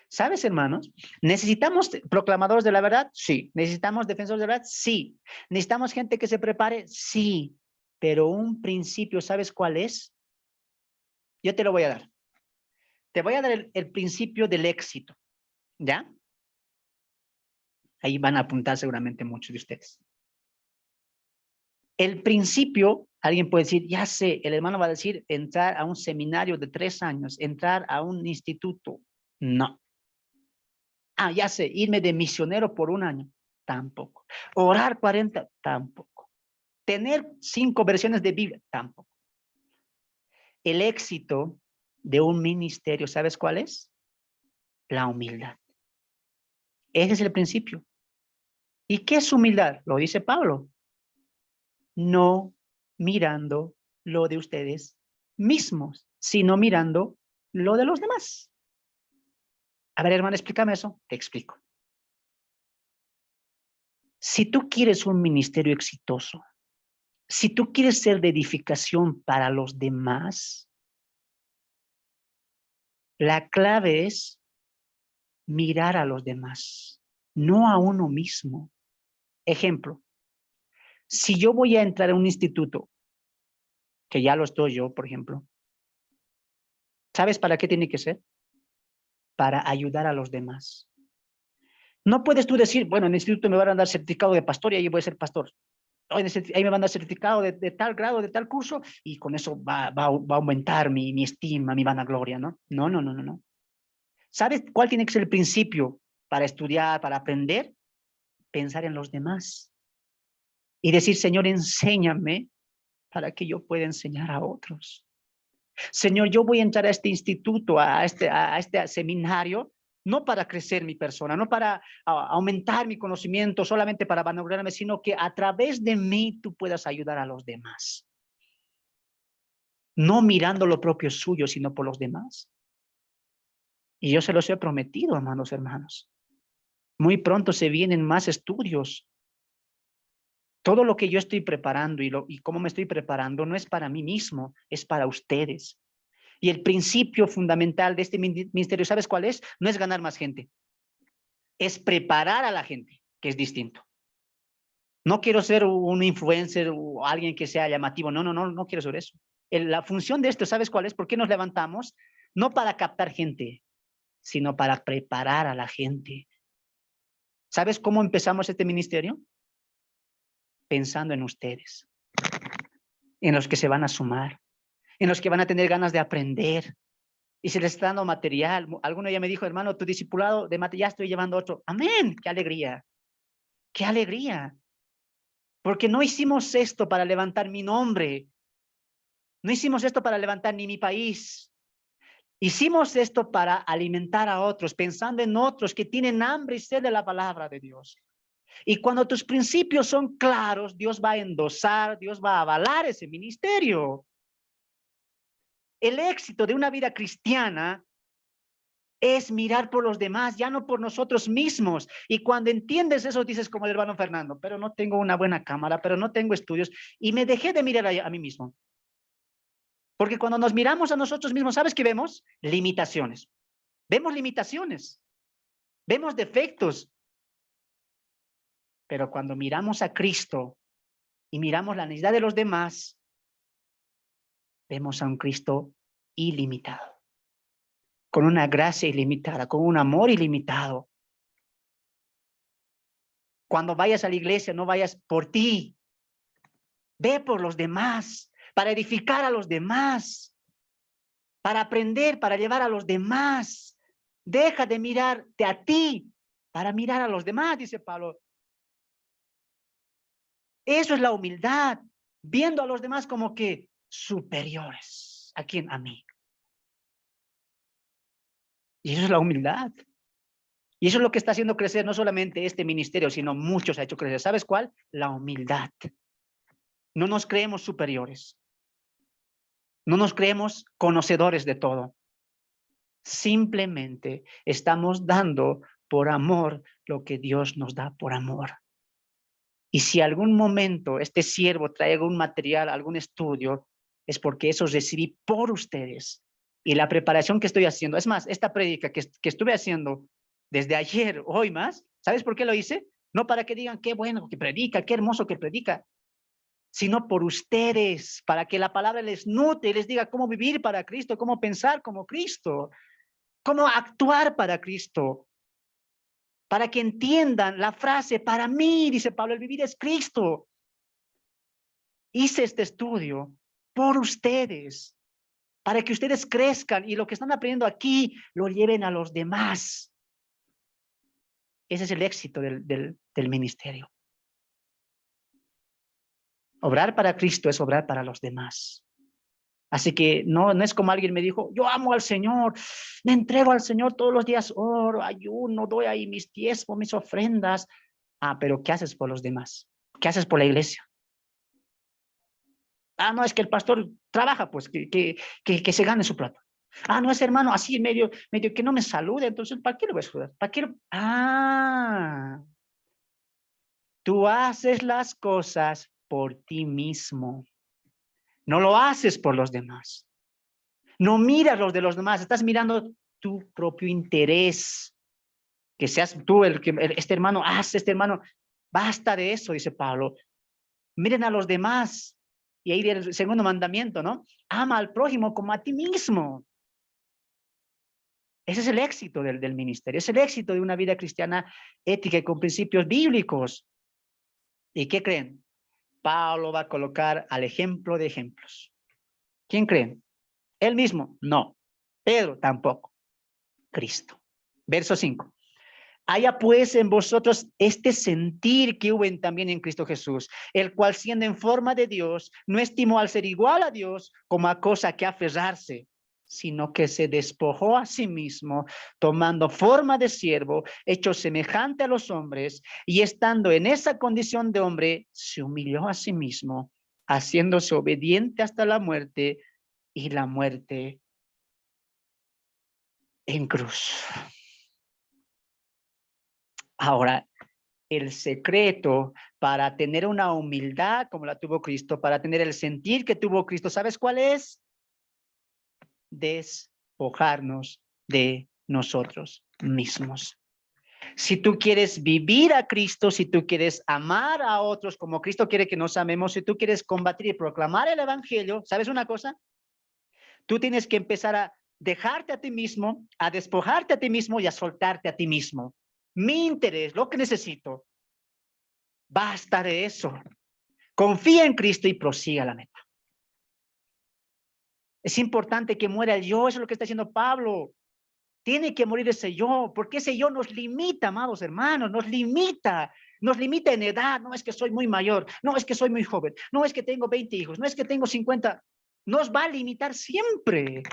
¿Sabes, hermanos? ¿Necesitamos proclamadores de la verdad? Sí. ¿Necesitamos defensores de la verdad? Sí. ¿Necesitamos gente que se prepare? Sí. Pero un principio, ¿sabes cuál es? Yo te lo voy a dar. Te voy a dar el principio del éxito, ¿ya? Ahí van a apuntar seguramente muchos de ustedes. El principio, alguien puede decir, ya sé, el hermano va a decir, entrar a un seminario de 3 años, entrar a un instituto. No. Ah, ya sé, irme de misionero por 1 año. Tampoco. Orar 40, tampoco. Tener 5 versiones de Biblia, tampoco. El éxito de un ministerio, ¿sabes cuál es? La humildad. Ese es el principio. ¿Y qué es humildad? Lo dice Pablo. No mirando lo de ustedes mismos, sino mirando lo de los demás. A ver, hermano, explícame eso. Te explico. Si tú quieres un ministerio exitoso, si tú quieres ser de edificación para los demás, la clave es mirar a los demás, no a uno mismo. Ejemplo, si yo voy a entrar a un instituto, que ya lo estoy yo, por ejemplo, ¿sabes para qué tiene que ser? Para ayudar a los demás. No puedes tú decir, bueno, en el instituto me van a dar certificado de pastor y ahí voy a ser pastor. Ahí me van a dar certificado de tal grado, de tal curso, y con eso va a aumentar mi estima, mi vanagloria, ¿no? No, no, no, no, no. ¿Sabes cuál tiene que ser el principio para estudiar, para aprender? Pensar en los demás y decir, Señor, enséñame para que yo pueda enseñar a otros. Señor, yo voy a entrar a este instituto, a este seminario, no para crecer mi persona, no para aumentar mi conocimiento, solamente para vanagloriarme, sino que a través de mí tú puedas ayudar a los demás. No mirando lo propio suyo, sino por los demás. Y yo se los he prometido, hermanos. Muy pronto se vienen más estudios. Todo lo que yo estoy preparando y cómo me estoy preparando no es para mí mismo, es para ustedes. Y el principio fundamental de este ministerio, ¿sabes cuál es? No es ganar más gente, es preparar a la gente, que es distinto. No quiero ser un influencer o alguien que sea llamativo, no quiero ser eso. La función de esto, ¿sabes cuál es? ¿Por qué nos levantamos? No para captar gente, sino para preparar a la gente. ¿Sabes cómo empezamos este ministerio? Pensando en ustedes, en los que se van a sumar, en los que van a tener ganas de aprender, y se les está dando material. Alguno ya me dijo, hermano, tu discipulado de material, ya estoy llevando otro. Amén, qué alegría, qué alegría. Porque no hicimos esto para levantar mi nombre, no hicimos esto para levantar ni mi país. Hicimos esto para alimentar a otros, pensando en otros que tienen hambre y sed de la palabra de Dios. Y cuando tus principios son claros, Dios va a endosar, Dios va a avalar ese ministerio. El éxito de una vida cristiana es mirar por los demás, ya no por nosotros mismos. Y cuando entiendes eso, dices como el hermano Fernando, pero no tengo una buena cámara, pero no tengo estudios, y me dejé de mirar a mí mismo. Porque cuando nos miramos a nosotros mismos, ¿sabes qué vemos? Limitaciones. Vemos limitaciones, vemos defectos. Pero cuando miramos a Cristo y miramos la necesidad de los demás, vemos a un Cristo ilimitado, con una gracia ilimitada, con un amor ilimitado. Cuando vayas a la iglesia, no vayas por ti, ve por los demás, para edificar a los demás, para aprender, para llevar a los demás. Deja de mirarte a ti para mirar a los demás, dice Pablo. Eso es la humildad, viendo a los demás como que superiores. ¿A quién? A mí. Y eso es la humildad. Y eso es lo que está haciendo crecer no solamente este ministerio, sino muchos ha hecho crecer. ¿Sabes cuál? La humildad. No nos creemos superiores. No nos creemos conocedores de todo. Simplemente estamos dando por amor lo que Dios nos da por amor. Y si algún momento este siervo trae algún material, algún estudio, es porque eso recibí por ustedes. Y la preparación que estoy haciendo, es más, esta prédica que estuve haciendo desde ayer, hoy más, ¿sabes por qué lo hice? No para que digan qué bueno que predica, qué hermoso que predica, sino por ustedes, para que la palabra les nutre y les diga cómo vivir para Cristo, cómo pensar como Cristo, cómo actuar para Cristo, para que entiendan la frase, para mí, dice Pablo, el vivir es Cristo. Hice este estudio por ustedes, para que ustedes crezcan y lo que están aprendiendo aquí lo lleven a los demás. Ese es el éxito del ministerio. Obrar para Cristo es obrar para los demás. Así que no es como alguien me dijo, yo amo al Señor, me entrego al Señor todos los días, oro, ayuno, doy ahí mis diezmos, mis ofrendas. Ah, pero ¿qué haces por los demás? ¿Qué haces por la iglesia? Ah, no, es que el pastor trabaja, pues, que se gane su plata. Ah, no, es hermano, así medio que no me salude, entonces, ¿para qué lo voy a saludar? ¿Para qué? Ah, tú haces las cosas por ti mismo. No lo haces por los demás. No miras los de los demás, estás mirando tu propio interés. Que seas tú este hermano, este hermano. Basta de eso, dice Pablo. Miren a los demás. Y ahí viene el segundo mandamiento, ¿no? Ama al prójimo como a ti mismo. Ese es el éxito del ministerio. Es el éxito de una vida cristiana ética y con principios bíblicos. ¿Y qué creen? Pablo va a colocar al ejemplo de ejemplos. ¿Quién creen? ¿Él mismo? No. Pedro tampoco. Cristo. Verso 5. Haya pues en vosotros este sentir que hubo también en Cristo Jesús, el cual siendo en forma de Dios, no estimó al ser igual a Dios como a cosa que aferrarse, sino que se despojó a sí mismo, tomando forma de siervo, hecho semejante a los hombres, y estando en esa condición de hombre, se humilló a sí mismo, haciéndose obediente hasta la muerte, y la muerte en cruz. Ahora, el secreto para tener una humildad como la tuvo Cristo, para tener el sentir que tuvo Cristo, ¿sabes cuál es? Despojarnos de nosotros mismos. Si tú quieres vivir a Cristo, si tú quieres amar a otros como Cristo quiere que nos amemos, si tú quieres combatir y proclamar el evangelio, ¿sabes una cosa? Tú tienes que empezar a dejarte a ti mismo, a despojarte a ti mismo y a soltarte a ti mismo. Mi interés, lo que necesito, basta de eso. Confía en Cristo y prosiga la meta. Es importante que muera el yo, eso es lo que está diciendo Pablo. Tiene que morir ese yo, porque ese yo nos limita, amados hermanos, nos limita en edad. No es que soy muy mayor, no es que soy muy joven, no es que tengo 20 hijos, no es que tengo 50. Nos va a limitar siempre.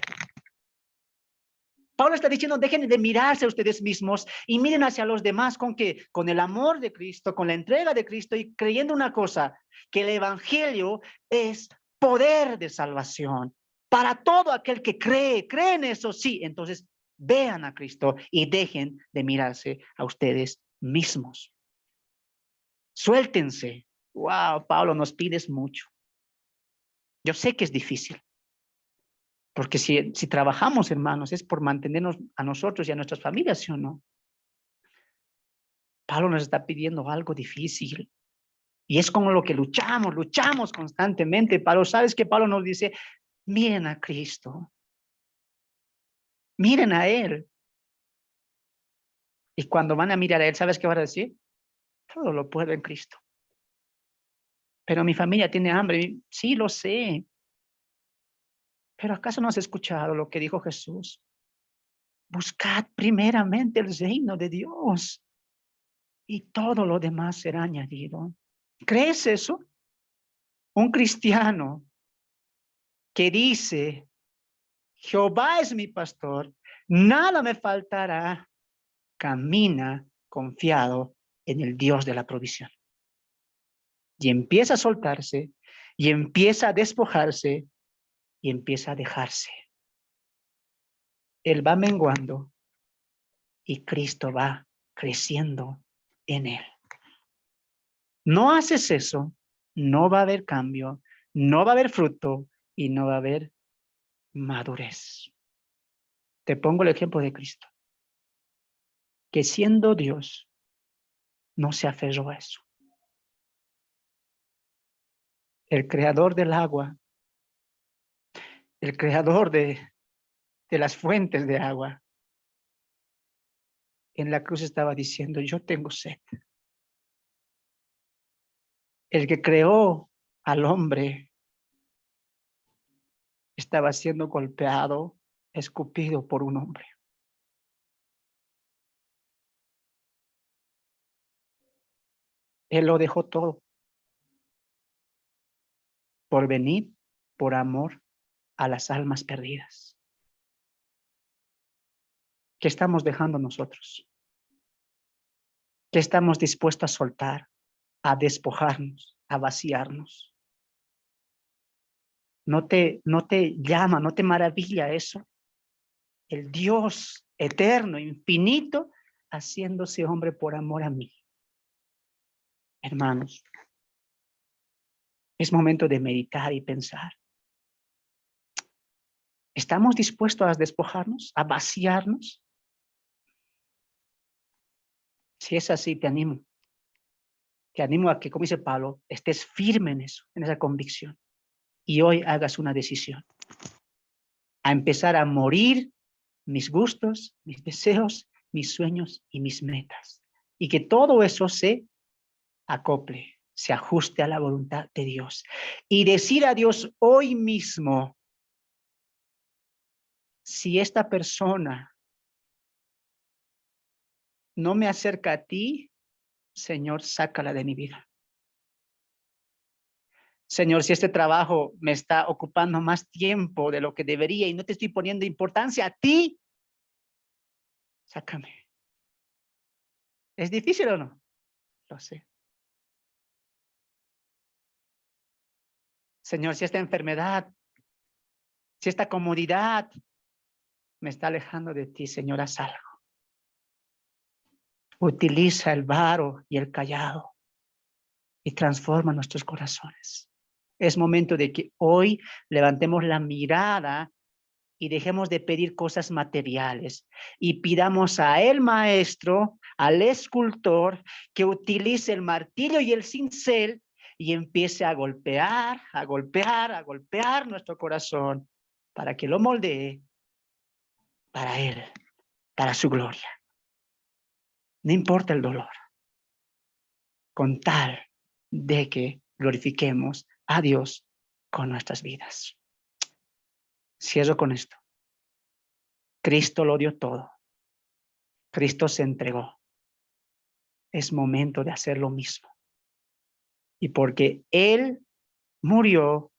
Pablo está diciendo, dejen de mirarse a ustedes mismos y miren hacia los demás con que, con el amor de Cristo, con la entrega de Cristo y creyendo una cosa, que el evangelio es poder de salvación para todo aquel que cree en eso, sí. Entonces vean a Cristo y dejen de mirarse a ustedes mismos. Suéltense. Wow, Pablo, nos pides mucho. Yo sé que es difícil. Porque si trabajamos, hermanos, es por mantenernos a nosotros y a nuestras familias, ¿sí o no? Pablo nos está pidiendo algo difícil. Y es como lo que luchamos constantemente. Pablo, ¿sabes qué? Pablo nos dice, miren a Cristo, miren a Él. Y cuando van a mirar a Él, ¿sabes qué van a decir? Todo lo puedo en Cristo. Pero mi familia tiene hambre. Sí, lo sé. Pero ¿acaso no has escuchado lo que dijo Jesús? Buscad primeramente el reino de Dios y todo lo demás será añadido. ¿Crees eso? Un cristiano que dice, Jehová es mi pastor, nada me faltará, camina confiado en el Dios de la provisión. Y empieza a soltarse, y empieza a despojarse, y empieza a dejarse. Él va menguando y Cristo va creciendo en él. No haces eso, no va a haber cambio, no va a haber fruto y no va a haber madurez. Te pongo el ejemplo de Cristo, que siendo Dios, no se aferró a eso. El creador del agua, el creador de las fuentes de agua, en la cruz estaba diciendo, yo tengo sed. El que creó al hombre estaba siendo golpeado, escupido por un hombre. Él lo dejó todo por venir, por amor a las almas perdidas. ¿Qué estamos dejando nosotros? ¿Qué estamos dispuestos a soltar, a despojarnos, a vaciarnos? ¿No te llama, no te maravilla eso? El Dios eterno, infinito, haciéndose hombre por amor a mí. Hermanos, es momento de meditar y pensar. ¿Estamos dispuestos a despojarnos, a vaciarnos? Si es así, te animo. Te animo a que, como dice Pablo, estés firme en eso, en esa convicción. Y hoy hagas una decisión. A empezar a morir mis gustos, mis deseos, mis sueños y mis metas. Y que todo eso se acople, se ajuste a la voluntad de Dios. Y decir a Dios hoy mismo, si esta persona no me acerca a ti, Señor, sácala de mi vida. Señor, si este trabajo me está ocupando más tiempo de lo que debería y no te estoy poniendo importancia a ti, sácame. ¿Es difícil o no? Lo sé. Señor, si esta enfermedad, si esta comodidad me está alejando de ti, Señor, haz algo. Utiliza el varo y el callado y transforma nuestros corazones. Es momento de que hoy levantemos la mirada y dejemos de pedir cosas materiales y pidamos a el maestro, al escultor, que utilice el martillo y el cincel y empiece a golpear, a golpear, a golpear nuestro corazón para que lo moldee para él, para su gloria. No importa el dolor, con tal de que glorifiquemos a Dios con nuestras vidas. Cierro con esto. Cristo lo dio todo. Cristo se entregó. Es momento de hacer lo mismo. Y porque Él murió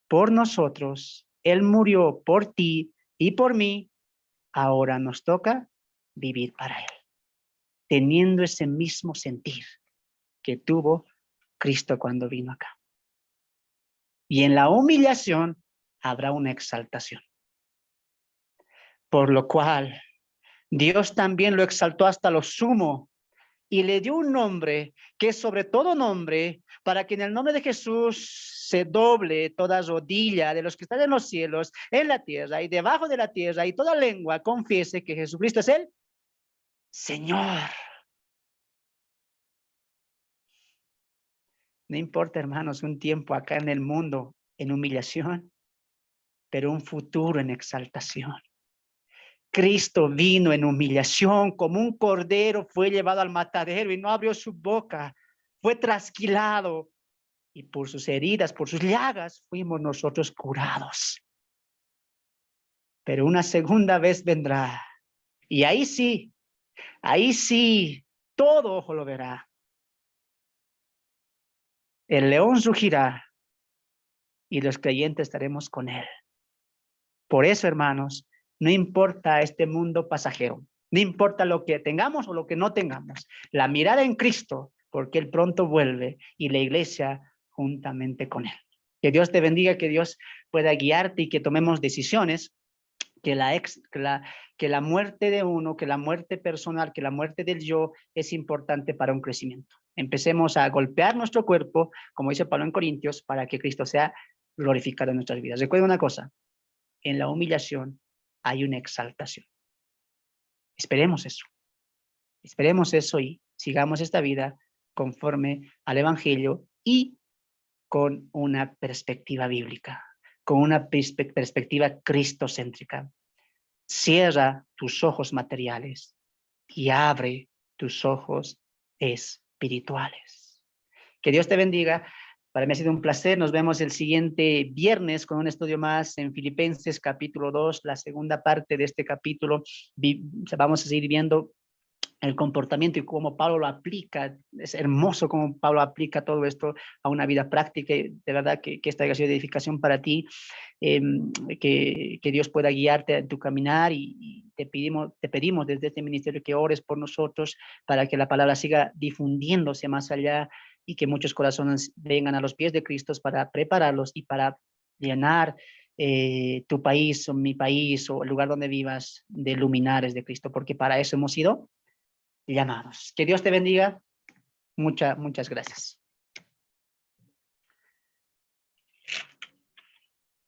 por nosotros, Él murió por ti y por mí, ahora nos toca vivir para Él, teniendo ese mismo sentir que tuvo Cristo cuando vino acá. Y en la humillación habrá una exaltación. Por lo cual, Dios también lo exaltó hasta lo sumo y le dio un nombre que es sobre todo nombre, para que en el nombre de Jesús se doble toda rodilla de los que están en los cielos, en la tierra y debajo de la tierra, y toda lengua confiese que Jesucristo es el Señor, No importa, hermanos, un tiempo acá en el mundo en humillación, pero un futuro en exaltación. Cristo vino en humillación, como un cordero fue llevado al matadero y no abrió su boca, fue trasquilado y por sus heridas, por sus llagas, fuimos nosotros curados. Pero una segunda vez vendrá y ahí sí, todo ojo lo verá. El león rugirá y los creyentes estaremos con él. Por eso, hermanos, no importa este mundo pasajero, no importa lo que tengamos o lo que no tengamos, la mirada en Cristo, porque Él pronto vuelve y la iglesia juntamente con Él. Que Dios te bendiga, que Dios pueda guiarte y que tomemos decisiones, que la muerte de uno, que la muerte personal, que la muerte del yo es importante para un crecimiento. Empecemos a golpear nuestro cuerpo, como dice Pablo en Corintios, para que Cristo sea glorificado en nuestras vidas. Recuerda una cosa, en la humillación hay una exaltación. Esperemos eso y sigamos esta vida conforme al Evangelio y con una perspectiva bíblica, con una perspectiva cristocéntrica. Cierra tus ojos materiales y abre tus ojos espirituales. Que Dios te bendiga. Para mí ha sido un placer. Nos vemos el siguiente viernes con un estudio más en Filipenses capítulo 2, la segunda parte de este capítulo. Vamos a seguir viendo el comportamiento y cómo Pablo lo aplica. Es hermoso cómo Pablo aplica todo esto a una vida práctica. Y de verdad que esta haya sido de edificación para ti. Que Dios pueda guiarte en tu caminar y te pedimos desde este ministerio que ores por nosotros para que la palabra siga difundiéndose más allá y que muchos corazones vengan a los pies de Cristo para prepararlos y para llenar tu país o mi país o el lugar donde vivas de luminares de Cristo, porque para eso hemos sido llamados. Que Dios te bendiga. Muchas gracias.